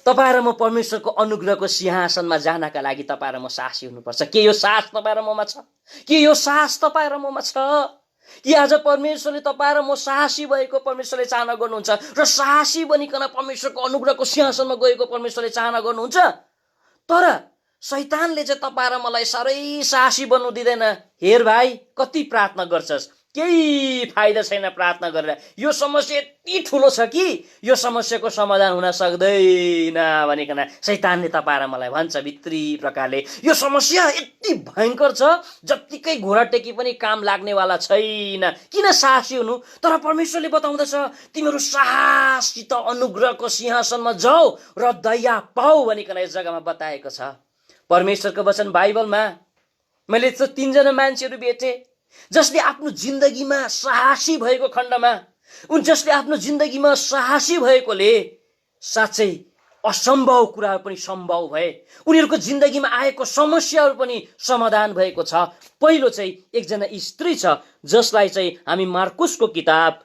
S3: तपाईँ र म परमेश्वरको अनुग्रहको सिंहासनमा जानका लागि तपाईँ र म साहसी हुनुपर्छ। के यो साहस तपाईँ र ममा छ? के यो साहस तपाईँ र ममा छ? कि आज परमेश्वरले तपाईँ र म साहसी भएको परमेश्वरले चाहना गर्नुहुन्छ र साहसी बनिकन परमेश्वरको अनुग्रहको सिंहासनमा गएको परमेश्वरले चाहना गर्नुहुन्छ। तर शैतानले चाहिँ तपाईँ र मलाई साह्रै साहसी बन्नु दिँदैन। हेर भाइ, कति प्रार्थना गर्छस्, केही फाइदा छैन प्रार्थना गरेर। यो समस्या यति ठुलो छ कि यो समस्याको समाधान हुन सक्दैन भनिकन शैतानले तपाईँ र मलाई भन्छ भित्री प्रकारले। यो समस्या यति भयङ्कर छ जत्तिकै घोडा टेकी पनि काम लाग्नेवाला छैन। किन साहसी हुनु? तर परमेश्वरले बताउँदछ तिमीहरू साहसित अनुग्रहको सिंहासनमा जाऊ र दया पाऊ भनिकन यस जग्गामा बताएको छ परमेश्वरको वचन बाइबलमा। मैले त 3 जना मान्छेहरू भेटे जसले आफ्नो जिन्दगीमा साहसी भएको खण्डमा, जसले आफ्नो जिन्दगीमा साहसी भएकोले साँच्चै असम्भव कुराहरू पनि सम्भव भए। उनीहरूको जिन्दगीमा आएको समस्याहरू पनि समाधान भएको छ। पहिलो चाहिँ एकजना स्त्री छ जसलाई चाहिँ हामी मार्कुसको किताब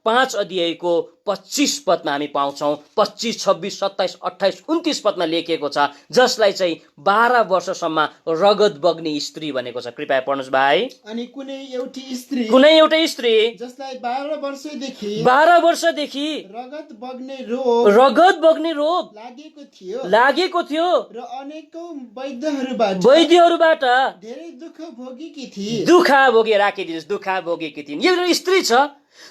S3: 5 अध्यायको 25 पदमा हामी पाउँछौँ। 25, 26, 27, 28, 29 पदमा लेखिएको छ जसलाई चाहिँ 12 वर्षसम्म रगत बग्ने स्त्री भनेको छ। कृपया पढ्नुहोस् भाइ।
S4: अनि कुनै एउटा
S3: स्त्री
S4: जसलाई 12 वर्षदेखि रगत बग्ने रोग
S3: लागेको थियो
S4: र अनेकौं वैद्यहरूबाट धेरै दुःख
S3: भोगेकी थिइन्। यो स्त्री छ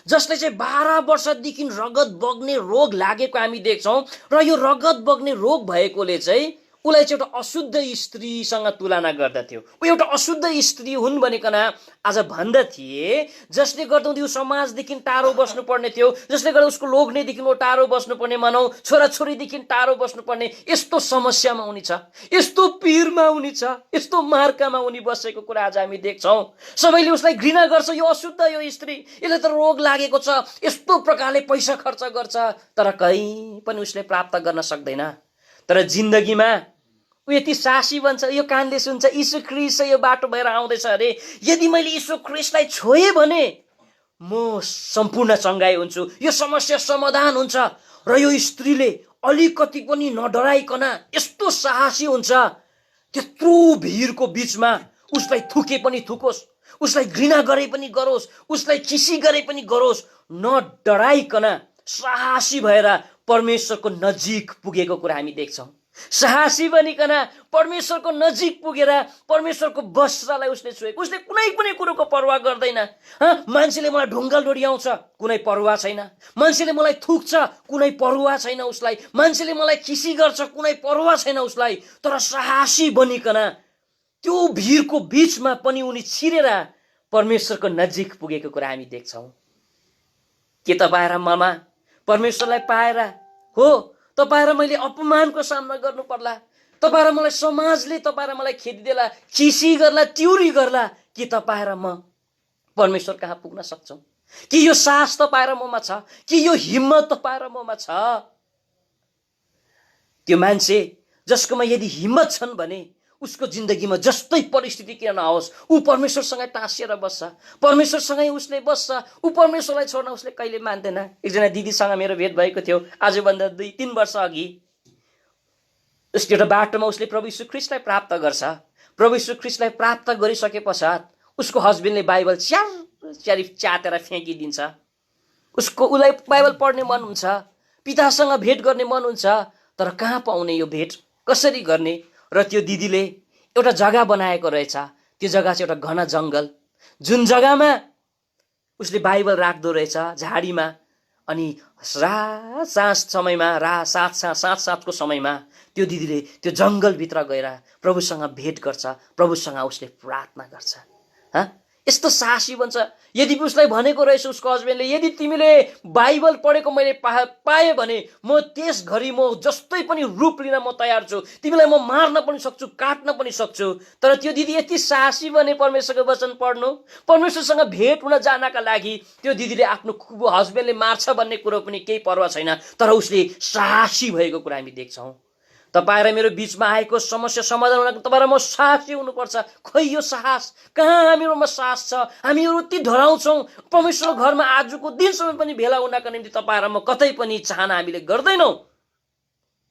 S3: जसले चाहिँ 12 वर्षदेखि रगत बग्ने रोग लागेको हामी देख्छौँ। र यो रगत बग्ने रोग भएकोले चाहिँ उसलाई चाहिँ एउटा अशुद्ध स्त्रीसँग तुलना गर्दथ्यो। ऊ एउटा अशुद्ध स्त्री हुन् भनिकन आज भन्दथे, जसले गर्दा ऊ समाजदेखि टाढो बस्नुपर्ने थियो, जसले गर्दा उसको लोग्नेदेखि ऊ टाढो बस्नुपर्ने, भनौँ छोराछोरीदेखि टाढो बस्नुपर्ने यस्तो समस्यामा उनी छ, यस्तो पीरमा उनी छ, यस्तो मार्कामा उनी बसेको कुरा आज हामी देख्छौँ। सबैले उसलाई घृणा गर्छ, यो अशुद्ध यो स्त्री, यसले त रोग लागेको छ, यस्तो प्रकारले पैसा खर्च गर्छ, तर कहीँ पनि उसले प्राप्त गर्न सक्दैन। तर जिन्दगीमा ऊ यति साहसी बन्छ, यो कानले सुन्छ यीशु ख्रीष्ट यो बाटो भएर आउँदैछ अरे, यदि मैले यीशु ख्रीष्टलाई छोएँ भने म सम्पूर्ण चङ्गाई हुन्छु, यो समस्या समाधान हुन्छ। र यो स्त्रीले अलिकति पनि नडराइकन यस्तो साहसी हुन्छ, त्यत्रो भिडको बीचमा उसलाई थुके पनि थुकोस्, उसलाई घृणा गरे पनि गरोस्, उसलाई खिसी गरे पनि गरोस्, नडराइकन साहसी भएर परमेश्वरको नजिक पुगेको कुरा हामी देख्छौँ। साहसी बनिकन परमेश्वरको नजिक पुगेर परमेश्वरको वस्त्रलाई उसले छोएको। उसले कुनै पनि कुरोको पर्वाह गर्दैन। मान्छेले मलाई ढुङ्गल डोर्याउँछ, कुनै पर्वाह छैन। मान्छेले मलाई थुक्छ, कुनै पर्वाह छैन उसलाई। मान्छेले मलाई खिसी गर्छ, कुनै पर्वाह छैन उसलाई। तर साहसी बनिकन त्यो भिडको बीचमा पनि उनी छिरेर परमेश्वरको नजिक पुगेको कुरा हामी देख्छौँ। के तपाईँ र ममा परमेश्वरलाई पाएर हो तपाईँ र मैले अपमानको सामना गर्नु पर्ला, तपाईँ र मलाई समाजले तपाईँ र मलाई खेदिदेला, खिसी गर्ला, ट्युरी गर्ला, कि तपाईँ र म परमेश्वर कहाँ पुग्न सक्छौँ? कि यो साहस तपाईँ र ममा छ? कि यो हिम्मत तपाईँ र ममा छ? त्यो मान्छे जसकोमा यदि हिम्मत छन् भने उसको जिन्दगीमा जस्तै परिस्थिति किन नहोस्, ऊ परमेश्वरसँगै टाँसिएर बस्छ, परमेश्वरसँगै उसले बस्छ, ऊ परमेश्वरलाई छोड्न उसले कहिले मान्दैन। एकजना दिदीसँग मेरो भेट भएको थियो आजभन्दा 2-3 वर्ष अघि। उसको एउटा बाटोमा उसले प्रभु यीशु ख्रीष्टलाई प्राप्त गर्छ। प्रभु यीशु ख्रीष्टलाई प्राप्त गरिसके पश्चात उसको हस्बेन्डले बाइबल च्यारी च्यातेर फ्याँकिदिन्छ। उसलाई बाइबल पढ्ने मन हुन्छ, पितासँग भेट गर्ने मन हुन्छ, तर कहाँ पाउने यो भेट, कसरी गर्ने? र त्यो दिदीले एउटा जग्गा बनाएको रहेछ। त्यो जग्गा चाहिँ एउटा घना जङ्गल, जुन जग्गामा उसले बाइबल राख्दो रहेछ झाडीमा। अनि साँझको समयमा त्यो दिदीले त्यो जङ्गलभित्र गएर प्रभुसँग भेट गर्छ, प्रभुसँग उसले प्रार्थना गर्छ। यस्तो साहसी बन्छ। यदि उसलाई भनेको रहेछ उसको हस्बेन्डले, यदि तिमीले बाइबल पढेको मैले पाएँ भने म त्यस घरि म जस्तै पनि रूप लिन म तयार छु, तिमीलाई म मार्न पनि सक्छु, काट्न पनि सक्छु। तर त्यो दिदी यति साहसी बने परमेश्वरको वचन पढ्नु, परमेश्वरसँग भेट हुन जानका लागि। त्यो दिदीले आफ्नो हस्बेन्डले मार्छ भन्ने कुरो पनि केही पर्वाह छैन, तर उसले साहसी भएको कुरा हामी देख्छौँ। तपाईँ र मेरो बिचमा आएको समस्या समाधान हुन तपाईँ र म साहसी हुनुपर्छ। खोइ यो साहस कहाँ हामीहरूमा साहस छ? हामीहरू यति डराउँछौँ। परमेश्वरको घरमा आजको दिनसम्म पनि भेला हुनका निम्ति तपाईँ र म कतै पनि चाहना हामीले गर्दैनौँ।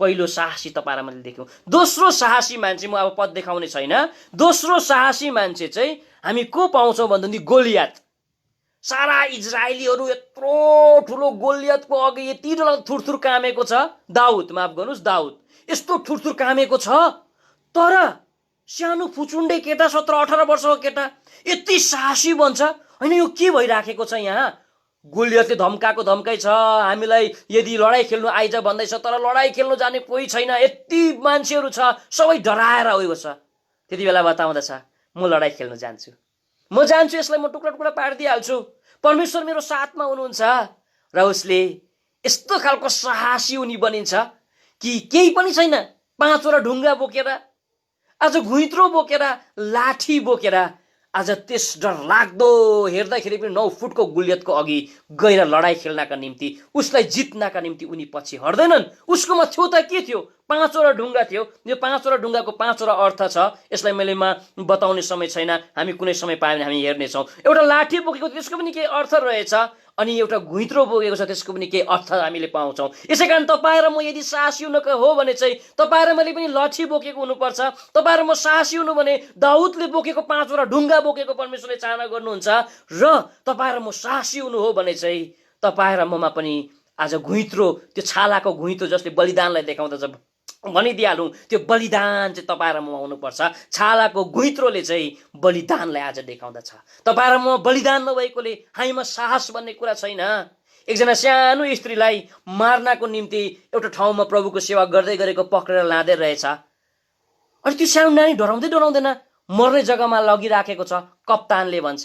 S3: पहिलो साहसी तपाईँ र मैले देख्यौँ। दोस्रो साहसी मान्छे, म अब पद देखाउने छैन, दोस्रो साहसी मान्छे चाहिँ हामी को पाउँछौँ भन्दाखेरि गोलियात। सारा इजरायलीहरू यत्रो ठुलो गोलियातको अघि यति डर थुरथुर कामेको छ। दाउद, माफ गर्नुहोस्, दाउद यस्तो थुरथुर कामेको छ, तर सानो फुचुन्डे केटा 17-18 वर्षको केटा यति साहसी बन्छ। होइन, यो के भइराखेको छ यहाँ? गोलियतले धम्काएको धम्काइ छ, हामीलाई यदि लडाइँ खेल्नु आइज भन्दैछ, तर लडाइँ खेल्नु जाने कोही छैन, यति मान्छेहरू छ, सबै डराएर उयो छ। त्यति बेला बताउँदछ म लडाइँ खेल्नु जान्छु, म जान्छु, यसलाई म टुक्रा टुक्रा पारिदिइहाल्छु, परमेश्वर मेरो साथमा हुनुहुन्छ। र उसले यस्तो खालको साहसी उनी बनिन्छ कि केही पनि छैन, 5वटा ढुङ्गा बोकेर, आज घुइत्रो बोकेर, लाठी बोकेर, आज त्यस डरलाग्दो हेर्दाखेरि पनि 9 फुटको गोलियतको अघि गएर लडाइँ खेल्नका निम्ति, उसलाई जित्नका निम्ति उनी पछि हट्दैनन्। उसकोमा थियो त के थियो? 5वटा ढुङ्गा थियो। यो 5वटा ढुङ्गाको 5वटा अर्थ छ। यसलाई मैले बताउने समय छैन, हामी कुनै समय पायो भने हामी हेर्नेछौँ। एउटा लाठी बोकेको त्यसको पनि केही अर्थ रहेछ, अनि एउटा घुइत्रो बोकेको छ त्यसको पनि केही अर्थ हामीले पाउँछौँ। यसै कारण तपाईँ र म यदि साहसी हुनुको हो भने चाहिँ तपाईँ र मैले पनि लाठी बोकेको हुनुपर्छ। तपाईँ र म साहसी हुनु भने दाउदले बोकेको 5वटा ढुङ्गा बोकेको परमेश्वरले चाहना गर्नुहुन्छ। र तपाईँ र म साहसी हुनु हो भने चाहिँ तपाईँ र ममा पनि आज घुइत्रो, त्यो छालाको घुइत्रो जसले बलिदानलाई देखाउँदछ, भनिदिइहालौँ, त्यो बलिदान चाहिँ तपाईँ र म हुनुपर्छ। छालाको घुइत्रोले चाहिँ बलिदानलाई आज देखाउँदछ। तपाईँ र म बलिदान नभएकोले हामीमा साहस भन्ने कुरा छैन। एकजना सानो स्त्रीलाई मार्नको निम्ति एउटा ठाउँमा प्रभुको सेवा गर्दै गरेको पक्रेर लाँदै रहेछ। अनि त्यो सानो नानी डराउँदैन, मर्ने जग्गामा लगिराखेको छ। कप्तानले भन्छ,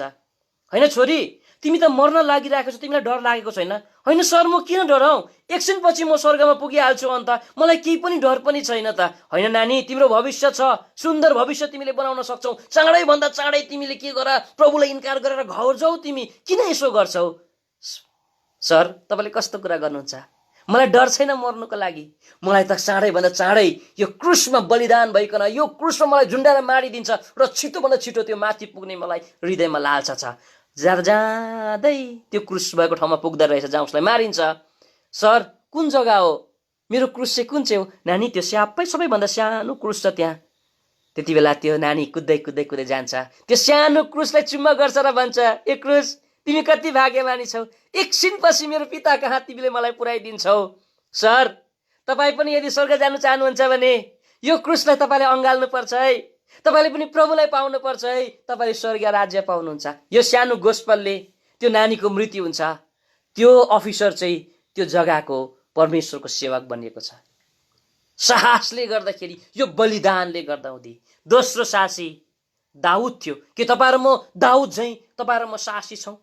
S3: होइन छोरी, तिमी त मर्न लागिरहेको छ, तिमीलाई डर लागेको छैन? होइन सर, म किन डराउँ, एकछिनपछि म स्वर्गमा पुगिहाल्छु, अन्त मलाई केही पनि डर पनि छैन त। होइन नानी, तिम्रो भविष्य छ, सुन्दर भविष्य तिमीले बनाउन सक्छौ, चाँडैभन्दा चाँडै तिमीले के गर, प्रभुलाई इन्कार गरेर घर जाऊ, तिमी किन यसो गर्छौ? सर, तपाईँले कस्तो कुरा गर्नुहुन्छ? मलाई डर छैन मर्नुको लागि, मलाई त चाँडैभन्दा चाँडै यो क्रुसमा बलिदान भइकन यो क्रुसमा मलाई झुन्डाएर मारिदिन्छ र छिटोभन्दा छिटो त्यो माथि पुग्ने मलाई हृदयमा लालसा छ। जाँदै त्यो क्रुस भएको ठाउँमा पुग्दो रहेछ जहाँ उसलाई मारिन्छ। सर, कुन जग्गा हो, मेरो क्रुस चाहिँ कुन चाहिँ हो? नानी त्यो स्यापै सबैभन्दा सानो क्रुस छ त्यहाँ। त्यति बेला त्यो नानी कुद्दै कुद्दै कुद्दै जान्छ, त्यो सानो क्रुसलाई चुम्मा गर्छ र भन्छ, ए क्रुस तिमी कति भाग्यमानी छौ, एकछिनपछि मेरो पिता कहाँ तिमीले मलाई पुर्याइदिन्छौ। सर तपाईँ पनि यदि स्वर्ग जानु चाहनुहुन्छ भने यो क्रुसलाई तपाईँले अँगाल्नुपर्छ है, तपाईँले पनि प्रभुलाई पाउनुपर्छ है, तपाईँले स्वर्गीय राज्य पाउनुहुन्छ। यो सानो गोस्पलले त्यो नानीको मृत्यु हुन्छ, त्यो अफिसर चाहिँ त्यो जग्गाको परमेश्वरको सेवक बनिएको छ। साहसले गर्दाखेरि, यो बलिदानले गर्दाहुँदी। दोस्रो साहसी दाउद थियो। के तपाईँ र म दाउद झैँ तपाईँ र म साहसी छौँ?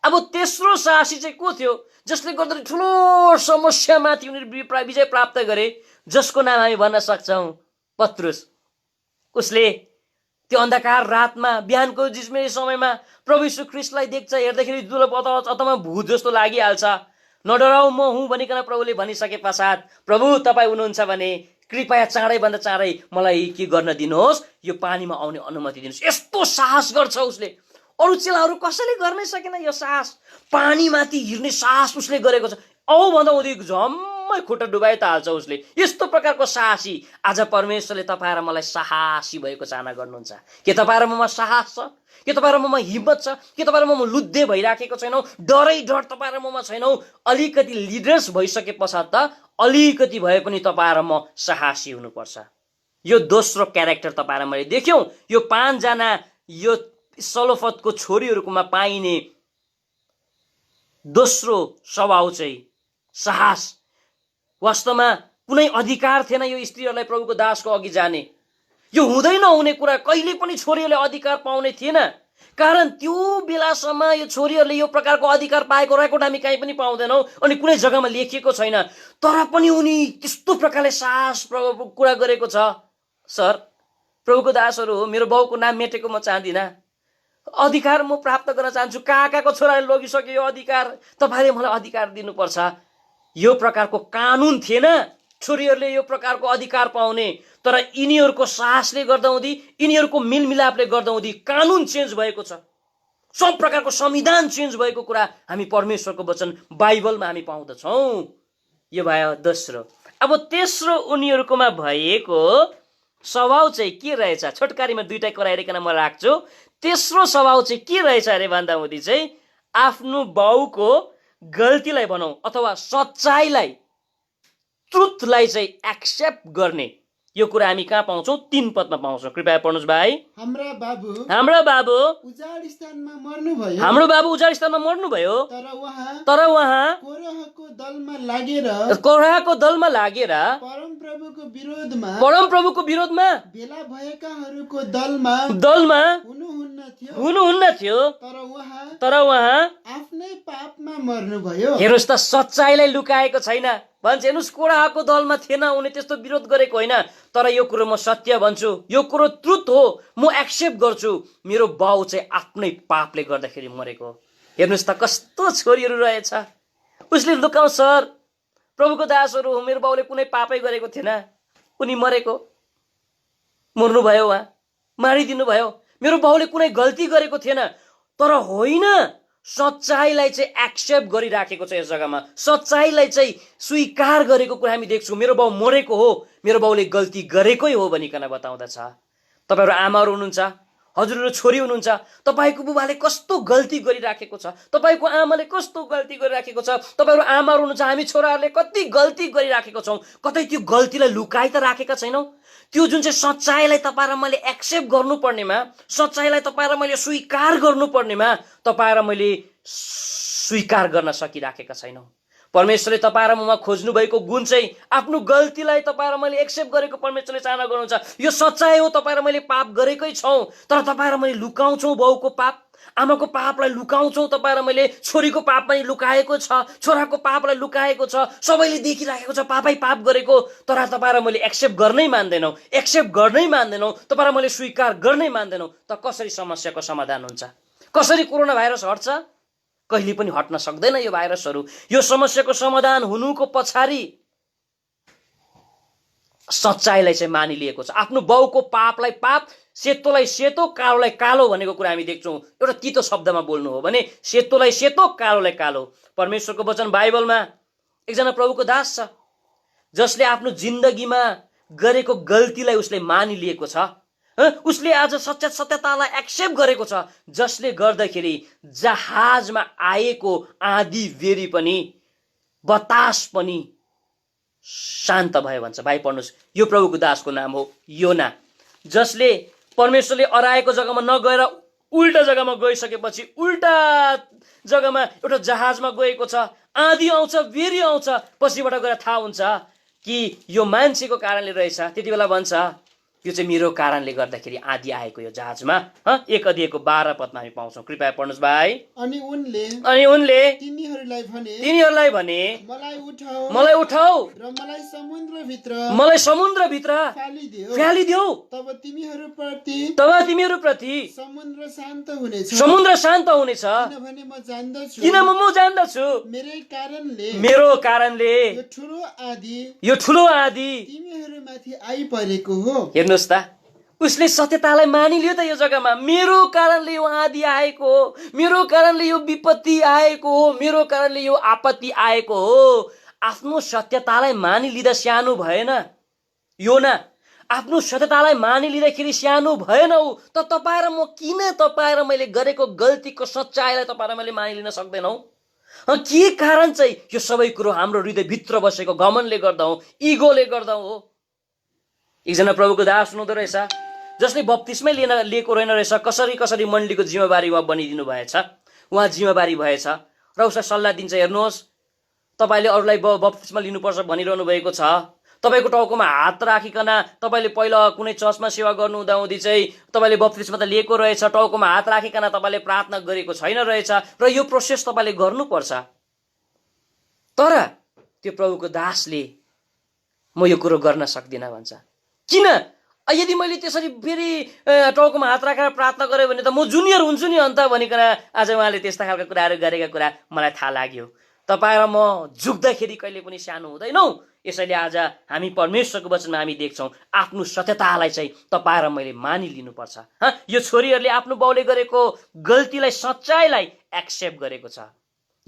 S3: अब तेस्रो साहसी चाहिँ को थियो जसले गर्दा ठुलो समस्यामाथि उनीहरू विजय प्राप्त गरे, जसको नाम हामी भन्न सक्छौँ पत्रुस। उसले त्यो अन्धकार रातमा बिहानको जिस्मे समयमा प्रभु यीशु ख्रीष्टलाई देख्छ, हेर्दाखेरि दुर्लभ अथवा भूत जस्तो लागिहाल्छ। नडराउ म हुँ भनिकन प्रभुले भनिसके पश्चात, प्रभु तपाईँ हुनुहुन्छ भने कृपया चाँडैभन्दा चाँडै मलाई के गर्न दिनुहोस्, यो पानीमा आउने अनुमति दिनुहोस्। यस्तो साहस गर्छ उसले, अरू चेलाहरू कसैले गर्नै सकेन यो साहस। पानीमाथि हिँड्ने साहस उसले गरेको छ। औ भन्दा उदी झम्मै खुट्टा डुबाइ त हाल्छ उसले। यस्तो प्रकारको साहसी आज परमेश्वरले तपाईँ र मलाई साहसी भएको चाहना गर्नुहुन्छ। के तपाईँ र ममा साहस छ? के तपाईँ र ममा हिम्मत छ? के तपाईँ र ममा लुद्धे भइराखेको छैनौ? डरै डर तपाईँ र ममा छैनौ? अलिकति लिडर्स भइसके पश्चात त अलिकति भए पनि तपाईँ र म साहसी हुनुपर्छ। यो दोस्रो क्यारेक्टर तपाईँ र मैले देख्यौँ। यो 5 जना यो सलोफतको छोरीहरूकोमा पाइने दोस्रो स्वभाव चाहिँ साहस। वास्तवमा कुनै अधिकार थिएन यो स्त्रीहरूलाई प्रभुको दासको अघि जाने। यो हुँदै नहुने कुरा, कहिले पनि छोरीहरूले अधिकार पाउने थिएन। कारण त्यो बेलासम्म यो छोरीहरूले यो प्रकारको अधिकार पाएको रेकर्ड हामी कहीँ पनि पाउँदैनौँ, अनि कुनै जग्गामा लेखिएको छैन। तर पनि उनी त्यस्तो प्रकारले साहस प्रभुको कुरा गरेको छ। सर प्रभुको दासहरू हो, मेरो बाउको नाम मेटेको म चाहदिनँ, अधिकार म प्राप्त गर्न चाहन्छु। काकाको छोराले लगिसक्यो यो अधिकार, तपाईँले मलाई अधिकार दिनुपर्छ। यो प्रकारको कानुन थिएन छोरीहरूले यो प्रकारको अधिकार पाउने। तर यिनीहरूको साहसले गर्दाहुँदी, यिनीहरूको मिलमिलापले गर्दाहुँदी कानुन चेन्ज भएको छ। सब प्रकारको संविधान चेन्ज भएको कुरा हामी परमेश्वरको वचन बाइबलमा हामी पाउँदछौँ। यो भयो दोस्रो। अब तेस्रो उनीहरूकोमा भएको स्वभाव चाहिँ के रहेछ? छोटकारीमा दुईटा कराइकन म राख्छु। तेस्रो स्वभाव चाहिँ के रहेछ अरे भन्दा हुँदी चाहिँ आफ्नो बाउको गल्तीलाई भनौँ अथवा सच्चाइलाई, ट्रुथलाई चाहिँ एक्सेप्ट गर्ने। यो कुरा हामी कहाँ पाउँछौँ? 3 पदमा पाउँछौँ। कृपया पढ्नुहोस् भाइ।
S4: हाम्रा बाबु
S3: उजाड स्थानमा मर्नुभयो, तर उहाँ
S4: कोरहको दलमा लागेर
S3: परमप्रभुको विरोधमा
S4: भेला भएकाहरूको दलमा
S3: हुनुहुन्न थियो। तर उहाँ
S4: आफ्नै पापमा मर्नुभयो।
S3: हेर्नुहोस् त, सच्चाइलाई लुकाएको छैन। भन्छ हेर्नुहोस्, कोराहको दलमा थिएन, उनी त्यस्तो विरोध गरेको होइन। तर यो कुरो म सत्य भन्छु, यो कुरो ट्रुथ हो, म एक्सेप्ट गर्छु। मेरो बाउ चाहिँ आफ्नै पापले गर्दाखेरि मरेको। हेर्नुहोस् त कस्तो छोरीहरू रहेछ। उसले लुकाउ, सर प्रभुको दासहरू हो, मेरो बाउले कुनै पापै गरेको थिएन, उनी मरेको, मर्नुभयो, उहाँ मारिदिनु भयो। मेरो बाउले कुनै गल्ती गरेको थिएन। तर होइन, सच्चाइलाई चाहिँ एक्सेप्ट गरिराखेको छ। यस जग्गामा सच्चाइलाई चाहिँ स्वीकार गरेको कुरा हामी देख्छौँ। मेरो बाउ मरेको हो, मेरो बाउले गल्ती गरेकै हो भनिकन बताउँदछ। तपाईँहरू आमाहरू हुनुहुन्छ, हजुरहरू छोरी हुनुहुन्छ, तपाईँको बुबाले कस्तो गल्ती गरिराखेको छ, तपाईँको आमाले कस्तो गल्ती गरिराखेको छ। तपाईँहरू आमाहरू हुनुहुन्छ, हामी छोराहरूले कति गल्ती गरिराखेको छौँ। कतै त्यो गल्तीलाई लुकाइ त राखेका छैनौँ। त्यो जुन चाहिँ सच्चाइलाई तपाईँ र मैले एक्सेप्ट गर्नुपर्नेमा, सच्चाइलाई तपाईँ र मैले स्वीकार गर्नुपर्नेमा तपाईँ र मैले स्वीकार गर्न सकिराखेका छैनौँ। परमेश्वरले तपाईँ र ममा खोज्नु भएको गुण चाहिँ आफ्नो गल्तीलाई तपाईँ र मैले एक्सेप्ट गरेको परमेश्वरले चाहना गर्नुहुन्छ। यो सच्चाइ हो, तपाईँ र मैले पाप गरेकै छौँ, तर तपाईँ र मैले लुकाउँछौँ। बाउको पाप, आमाको पापलाई लुकाउँछौँ। तपाईँ र मैले छोरीको पाप पनि लुकाएको छ, छोराको पापलाई लुकाएको छ, सबैले देखिराखेको छ पापै पाप गरेको। तर तपाईँ र मैले एक्सेप्ट गर्नै मान्दैनौँ, तपाईँ र मैले स्वीकार गर्नै मान्दैनौँ। त कसरी समस्याको समाधान हुन्छ? कसरी कोरोना भाइरस हट्छ? कहिले पनि हट्न सक्दैन यो भाइरसहरू। यो समस्याको समाधान हुनुको पछाडि सच्चाइलाई चाहिँ मानिलिएको छ। आफ्नो बाउको पापलाई पाप, सेतोलाई सेतो, कालोलाई कालो भनेको कुरा हामी देख्छौँ। एउटा तितो शब्दमा बोल्नु हो भने सेतोलाई सेतो, कालोलाई कालो। परमेश्वरको वचन बाइबलमा एकजना प्रभुको दास छ जसले आफ्नो जिन्दगीमा गरेको गल्तीलाई उसले मानिलिएको छ। उसले आज सत्यतालाई एक्सेप्ट गरेको छ, जसले गर्दाखेरि जहाजमा आएको आँधी बेरी पनि बतास पनि शान्त भयो भन्छ। भाइ पढ्नुहोस्, यो प्रभुको दासको नाम हो योना, जसले परमेश्वरले अराएको जग्गामा नगएर उल्टा जग्गामा गइसकेपछि उल्टा जग्गामा एउटा जहाजमा गएको छ। आँधी आउँछ, बेरी आउँछ, पछिबाट गएर थाहा हुन्छ कि यो मान्छेको कारणले रहेछ। त्यति बेला भन्छ यो चाहिँ मेरो कारणले गर्दाखेरि आँधी आएको यो जहाजमा। 1 अध्यायको 12 पदमा हामी पाउँछौँ। कृपया पढ्नुहोस् भाइ।
S4: अनि उनले
S3: तिनीहरूलाई भने
S4: मलाई उठाऊ
S3: र
S4: मलाई
S3: समुद्रभित्र फ्यालिदेऊ,
S4: तब तिमीहरूप्रति समुद्र शान्त हुनेछ,
S3: किनभने म जान्दछु मेरो कारणले यो ठुलो आँधी
S4: तिमीहरूमाथि आइपरेको हो।
S3: हेर्नुहोस् त, उसले सत्यतालाई मानिलियो त। यो जग्गामा मेरो कारणले यो आँधी आएको हो, मेरो कारणले यो विपत्ति आएको हो, मेरो कारणले यो आपत्ति आएको हो। आफ्नो सत्यतालाई मानिलिँदा सानो भएन योना, आफ्नो सत्यतालाई मानिलिँदाखेरि सानो भएन ऊ। त तपाईँ र म किन तपाईँ र मैले गरेको गल्तीको सच्चाइलाई तपाईँ र मैले मानिलिन सक्दैनौ? के कारण चाहिँ? यो सबै कुरो हाम्रो हृदयभित्र बसेको घमण्डले गर्दा हो, इगोले गर्दा हो। एकजना प्रभुको दास हुनुहुँदो रहेछ जसले बप्तिस्मै लिएको रहेन रहेछ। कसरी मण्डलीको जिम्मेवारी उहाँ बनिदिनु भएछ, उहाँ जिम्मेवारी भएछ र उसलाई सल्लाह दिन्छ, हेर्नुहोस् तपाईँले अरूलाई बप्तिस्मा लिनुपर्छ भनिरहनु भएको छ। तपाईँको टाउकोमा हात राखिकन तपाईँले पहिला कुनै चर्चमा सेवा गर्नु हुँदाहुँदी चाहिँ तपाईँले बप्तिस्मा त लिएको रहेछ, टाउकोमा हात राखिकन तपाईँले प्रार्थना गरेको छैन रहेछ र यो प्रोसेस तपाईँले गर्नुपर्छ। तर त्यो प्रभुको दासले म यो कुरो गर्न सक्दिनँ भन्छ। किन? यदि मैले त्यसरी फेरि टाउकोमा हात राखेर प्रार्थना गरेँ भने त म जुनियर हुन्छु नि अन्त भनिकन आज उहाँले त्यस्ता खालका कुराहरू गरेका कुरा मलाई थाहा लाग्यो। तपाईँ र म झुक्दाखेरि कहिले पनि सानो हुँदैनौ। यसैले आज हामी परमेश्वरको वचनमा हामी देख्छौँ आफ्नो सत्यतालाई चाहिँ तपाईँ र मैले मानिलिनुपर्छ। यो छोरीहरूले आफ्नो बाउले गरेको गल्तीलाई, सच्चाइलाई एक्सेप्ट गरेको छ।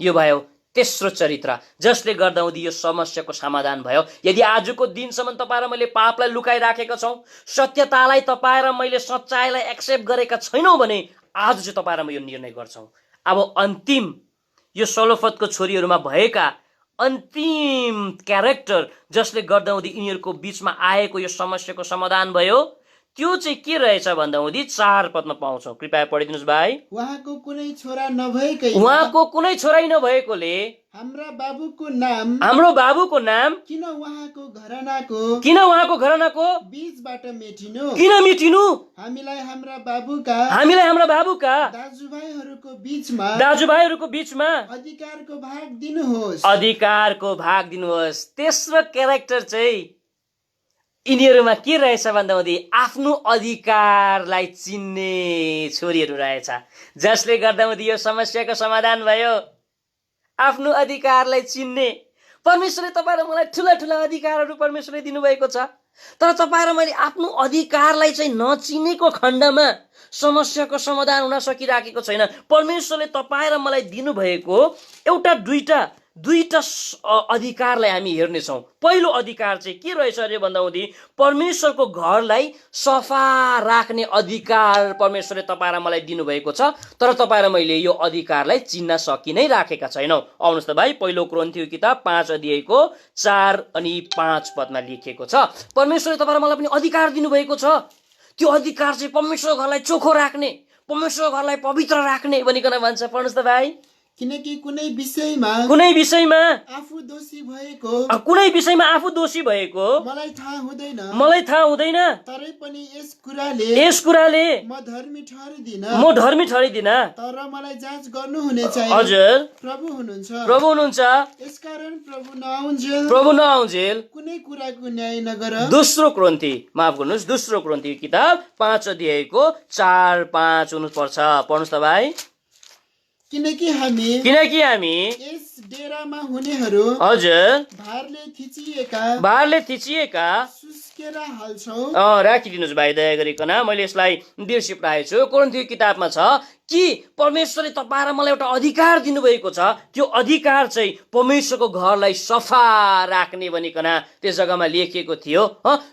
S3: यो भयो तेस्रो चरित्र जसले गर्दा यो समस्याको समाधान भयो। यदि आजको दिनसम्म तपाईँ र मैले पापलाई लुकाइराखेका छौँ, सत्यतालाई तपाईँ र मैले सच्चाइलाई एक्सेप्ट गरेका छैनौँ भने आज चाहिँ तपाईँ र म यो निर्णय गर्छौँ। अब अन्तिम यो सलोफतको छोरीहरूमा भएका अन्तिम क्यारेक्टर जसले गर्दा यिनीहरूको बिचमा आएको यो समस्याको समाधान भयो, त्यो चाहिँ के रहेछ भन्दा 4 पदमा पाउँछौँ। कृपया पढिदिनुहोस् भाइ।
S4: उहाँको कुनै छोरा नभएकै
S3: उहाँको कुनै छोरै नभएकोले हाम्रो बाबुको नाम
S4: किन उहाँको घरानाको बीचबाट मेटिनु? हामीलाई हाम्रा बाबुका
S3: दाजुभाइहरूको बिचमा
S4: अधिकारको भाग दिनुहोस्।
S3: तेस्रो क्यारेक्टर चाहिँ यिनीहरूमा के रहेछ भन्दा आफ्नो अधिकारलाई चिन्ने छोरीहरू रहेछ, जसले गर्दा यो समस्याको समाधान भयो। आफ्नो अधिकारलाई चिन्ने। परमेश्वरले तपाईँ र मलाई ठुला ठुला अधिकारहरू परमेश्वरले दिनुभएको छ, तर तपाईँ र मैले आफ्नो अधिकारलाई चाहिँ नचिनेको खण्डमा समस्याको समाधान हुन सकिराखेको छैन। परमेश्वरले तपाईँ र मलाई दिनुभएको दुईटा अधिकारलाई हामी हेर्नेछौँ। पहिलो अधिकार चाहिँ के रहेछ अरे भन्दा परमेश्वरको घरलाई सफा राख्ने अधिकार परमेश्वरले तपाईँ र मलाई दिनुभएको छ, तर तपाईँ र मैले यो अधिकारलाई चिन्न सकि नै राखेका छैनौँ। आउनुहोस् त भाइ, पहिलो कोरिन्थीय किताब 5 अध्यायको 4 अनि 5 पदमा लेखिएको छ, परमेश्वरले तपाईँ र मलाई पनि अधिकार दिनुभएको छ। त्यो अधिकार चाहिँ परमेश्वरको घरलाई चोखो राख्ने, परमेश्वरको घरलाई पवित्र राख्ने भनिकन भन्छ। पढ्नुहोस् त भाइ।
S4: किनकि कुनै विषयमा आफू दोषी भएको मलाई थाहा हुँदैन, तरै पनि यस कुराले म धर्मी ठहरिदिन, तर मलाई जाँच गर्नुहुने चाहिँ प्रभु हुनुहुन्छ। यसकारण प्रभु नआउन्जेल कुनै कुराको न्याय नगर।
S3: दोस्रो कोरिन्थी किताब 5 अध्यायको 4-5 हुनुपर्छ। पढ्नुहोस् त भाइ।
S4: किनकि हामी यस डेरामा हुनेहरू
S2: हजुर
S4: भारले थिचिएका सुस्केर हाल्छौँ।
S2: राखिदिनुहोस् भाइ दया गरिकन, मैले यसलाई बिर्सिपराएको छु। कोरिन्थीय किताबमा छ कि परमेश्वरले तपाईँ र मलाई एउटा अधिकार दिनुभएको छ, त्यो अधिकार चाहिँ परमेश्वरको घरलाई सफा राख्ने भनिकन त्यस जग्गामा लेखिएको थियो।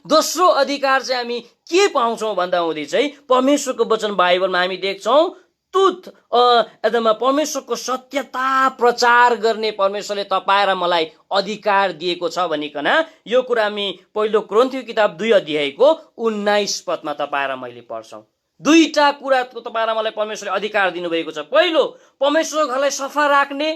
S2: दोस्रो अधिकार चाहिँ हामी के पाउँछौँ भन्दा हुँदै चाहिँ परमेश्वरको वचन बाइबलमा हामी देख्छौँ एकदम परमेश्वरको सत्यता प्रचार गर्ने परमेश्वरले तपाईँ र मलाई अधिकार दिएको छ भनिकन यो कुरा हामी पहिलो कोरिन्थीय किताब 2 अध्यायको 19 पदमा तपाईँ र मैले पढ्छौँ। दुईटा कुराको तपाईँ र मलाई परमेश्वरले अधिकार दिनुभएको छ। पहिलो, परमेश्वरको घरलाई सफा राख्ने।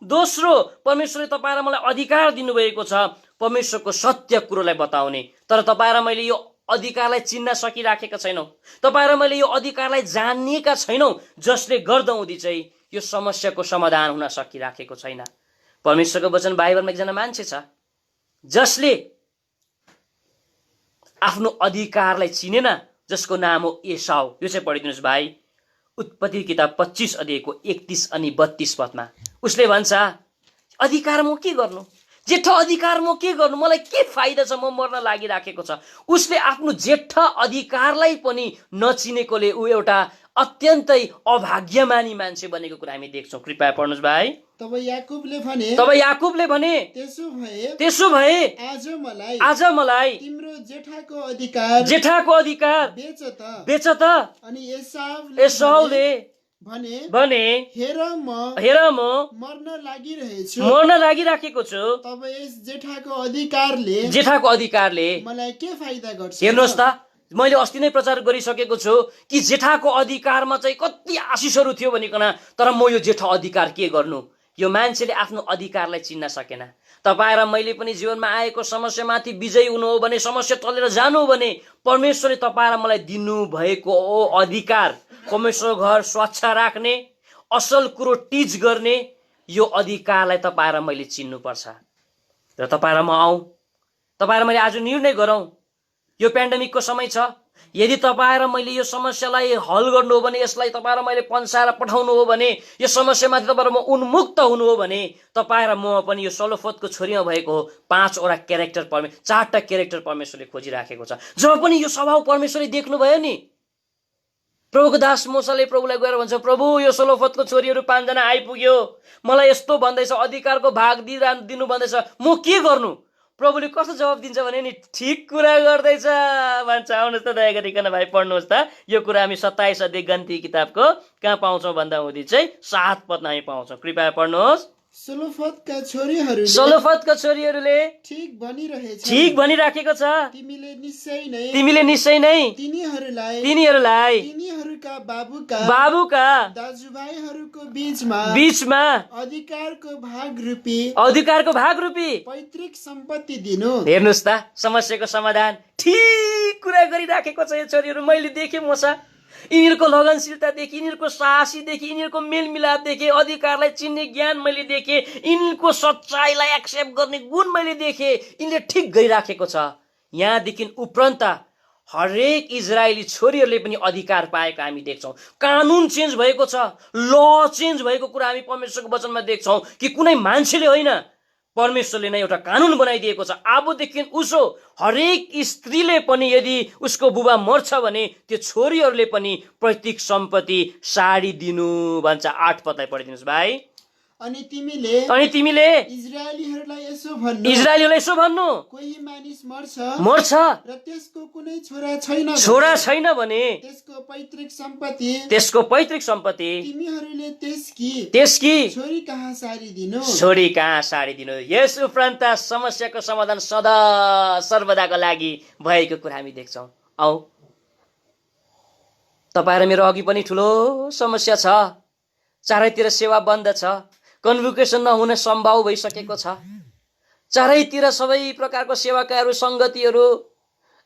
S2: दोस्रो, परमेश्वरले तपाईँ र मलाई अधिकार दिनुभएको छ परमेश्वरको सत्य कुरोलाई बताउने। तर तपाईँ र मैले यो अधिकारलाई चिन्न सकिराखेका छैनौँ, तपाईँ र मैले यो अधिकारलाई जान्नेका छैनौँ, जसले गर्दा हुँदी चाहिँ यो समस्याको समाधान हुन सकिराखेको छैन। परमेश्वरको वचन बाइबलमा एकजना मान्छे छ जसले आफ्नो अधिकारलाई चिनेन, जसको नाम हो एसाउ। यो चाहिँ पढिदिनुहोस् भाइ, उत्पत्ति किताब 25 अध्यायको 31 अनि 32 पदमा उसले भन्छ, अधिकार म के गर्नु, जेठ अधिकार म के गर्नु, मलाई के फाइदा छ, म मर्न लागिराखेको छ। उसले आफ्नो जेठ अधिकारलाई पनि नचिनेकोले ऊ एउटा अत्यन्तै अभाग्यमानी मान्छे बनेको कुरा हामी देख्छौँ। कृपया पढ्नुहोस् भाइ।
S4: तब याकुबले भने त्यसो भए आज मलाई तिम्रो जेठाको अधिकार बेच त। अनि एसाउले भने हेर म मर्न लागिराखेको छु, तब यस जेठाको अधिकारले मलाई के फाइदा गर्छ।
S2: हेर्नुहोस् त, मैले अस्ति नै प्रचार गरिसकेको छु कि जेठाको अधिकारमा चाहिँ कति आशिषहरू थियो भनिकन, तर म यो जेठा अधिकार के गर्नु। यो मान्छेले आफ्नो अधिकारलाई चिन्न सकेन। तपाईँ र मैले पनि जीवनमा आएको समस्यामाथि विजयी हुनु हो भने, समस्या टलेर जानु हो भने, परमेश्वरले तपाईँ र मलाई दिनुभएको अधिकार, परमेश्वर घर स्वच्छ राख्ने, असल कुरो टिच गर्ने, यो अधिकारलाई तपाईँ र मैले चिन्नुपर्छ। र तपाईँ र म आउँ, तपाईँ र मैले आज निर्णय गरौँ। यो पेन्डेमिकको समय छ, यदि तपाईँ र मैले यो समस्यालाई हल गर्नु हो भने, यसलाई तपाईँ र मैले पन्साएर पठाउनु हो भने, यो समस्यामाथि तपाईँ र म उन्मुक्त हुनु हो भने, तपाईँ र म पनि यो सलोफतको छोरीमा भएको हो 4टा क्यारेक्टर परमेश्वरले खोजिराखेको छ। जब पनि यो स्वभाव परमेश्वरले देख्नुभयो नि, प्रभुको दास मोसाले प्रभुलाई गएर भन्छ, प्रभु यो सलोफतको छोरीहरू 5 जना आइपुग्यो, मलाई यस्तो भन्दैछ, अधिकारको भाग दिनु भन्दैछ, म के गर्नु। प्रभुले कस्तो जवाब दिन्छ भने नि, ठिक कुरा गर्दैछ भन्छ। आउनुहोस् त दया गरिकन भाइ पढ्नुहोस् त, यो कुरा हामी 27 अध्याय गन्ती किताबको कहाँ पाउँछौँ भन्दा हुँदी चाहिँ 7 पदमा हामी पाउँछौँ। कृपया पढ्नुहोस्।
S4: सलोफतका
S2: छोरीहरूले ठिक भनिराखेको छ, तिमीले निश्चय नै तिनीहरूलाई
S4: तिनीहरूका
S2: बाबुका
S4: दाजुभाइहरूको बीचमा अधिकारको भाग रूपी पैतृक सम्पत्ति दिनु।
S2: हेर्नुहोस् त, समस्याको समाधान ठिक कुरा गरिराखेको छ यो छोरीहरू। मैले देखेँ मोसा, यिनीहरूको लगनशीलतादेखि, यिनीहरूको साहसीदेखि, यिनीहरूको मेलमिलापदेखि, अधिकारलाई चिन्ने ज्ञान मैले देखेँ, यिनीहरूको सच्चाइलाई एक्सेप्ट गर्ने गुण मैले देखेँ, यिनले ठिक गरिराखेको छ। यहाँदेखि उपरान्त हरेक इजरायली छोरीहरूले पनि अधिकार पाएका हामी देख्छौँ। कानुन चेन्ज भएको छ, ल चेन्ज भएको कुरा हामी परमेश्वरको वचनमा देख्छौँ कि कुनै मान्छेले होइन, परमेश्वरले नै एउटा कानुन बनाइदिएको छ। अबदेखि उसो हरेक स्त्रीले पनि यदि उसको बुबा मर्छ भने त्यो छोरीहरूले पनि पैतृक सम्पत्ति साडी दिनु भन्छ। 8 पदलाई पढिदिनुहोस् भाइ।
S4: अनि तिमीले इजरायलीहरूलाई यसो भन्नु, कोही मानिस मर्छ र त्यसको कुनै छोरा छैन भने त्यसको पैतृक सम्पत्ति तिमीहरूले त्यसकी छोरी कहाँ सारी दिनु। यस उपरान्त समस्याको समाधान सदा सर्वदाको लागि भएको कुरा हामी देख्छौँ। आऊ, तपाईँ र मेरो अघि पनि ठुलो समस्या छ, चारैतिर सेवा बन्द छ, कन्भोकेसन नहुने सम्भव भइसकेको छ, चारैतिर सबै प्रकारको सेवाकाहरू सङ्गतिहरू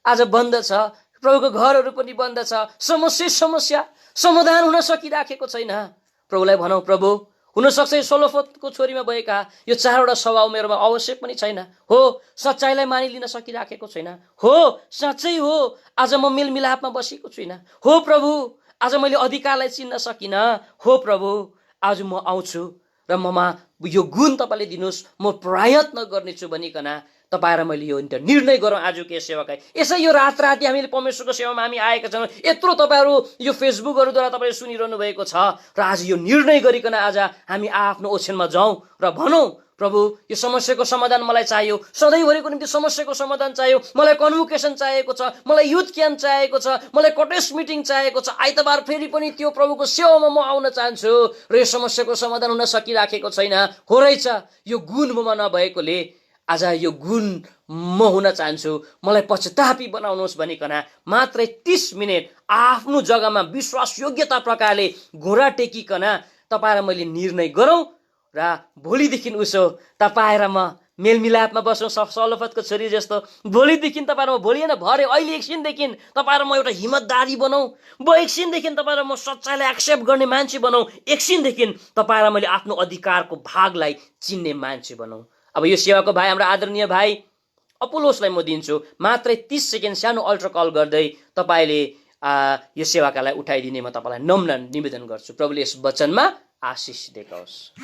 S4: आज बन्द छ, प्रभुको घरहरू पनि बन्द छ, समस्या समाधान हुन सकिराखेको छैन। प्रभुलाई भनौँ, प्रभु हुनसक्छ यो सलोफतको छोरीमा भएका यो 4वटा स्वभाव मेरोमा आवश्यक पनि छैन। हो, सच्चाइलाई मानिलिन सकिराखेको छैन। हो, साँच्चै हो, आज म मेलमिलापमा बसेको छुइनँ। हो प्रभु, आज मैले अधिकारलाई चिन्न सकिनँ। हो प्रभु,
S3: आज म आउँछु र ममा यो गुण तपाईँले दिनुहोस्, म प्रयत्न गर्नेछु भनिकन तपाईँ र मैले यो निर्णय गरौँ आजको यस सेवाका। यसै यो राति हामीले परमेश्वरको सेवामा हामी आएका छौँ। यत्रो तपाईँहरू यो फेसबुकहरूद्वारा तपाईँले सुनिरहनु भएको छ र आज यो निर्णय गरिकन आज हामी आफ्नो ओछ्यानमा जाउँ र भनौँ, प्रभु यो समस्याको समाधान मलाई चाहियो, सधैँभरिको निम्ति समस्याको समाधान चाहियो, मलाई कन्भोकेसन चाहिएको छ, मलाई युथ क्याम्प चाहिएको छ, मलाई कटेज मिटिङ चाहिएको छ, आइतबार फेरि पनि त्यो प्रभुको सेवामा म आउन चाहन्छु र यो समस्याको समाधान हुन सकिराखेको छैन। हो रहेछ, यो गुण ममा नभएकोले आज यो गुण म हुन चाहन्छु, मलाई पश्चातापी बनाउनुहोस् भनिकन मात्रै 30 मिनट आफ्नो जग्गामा विश्वास योग्यता प्रकारले घोडा टेकिकन तपाईँ र मैले निर्णय गरौँ र भोलिदेखि उसो तपाईँ र म मेलमिलापमा बसौँ, सलोफतको छोरी जस्तो। भोलिदेखि तपाईँ र म, भोलि होइन भरे, अहिले एकछिनदेखि तपाईँ र म एउटा हिम्मतदारी बनाऊ, एकछिनदेखि तपाईँ र म सच्चाइलाई एक्सेप्ट गर्ने मान्छे बनाऊ, एकछिनदेखि तपाईँ र मैले आफ्नो अधिकारको भागलाई चिन्ने मान्छे बनाऊ। अब यो सेवाको भाइ, हाम्रो आदरणीय भाइ अपोलोसलाई म दिन्छु मात्रै 30 सेकेन्ड सानो अल्टर कल गर्दै तपाईँले यो सेवाकालाई उठाइदिने म तपाईँलाई नम्र निवेदन गर्छु। प्रभुले यस वचनमा आशिष दिएको होस्।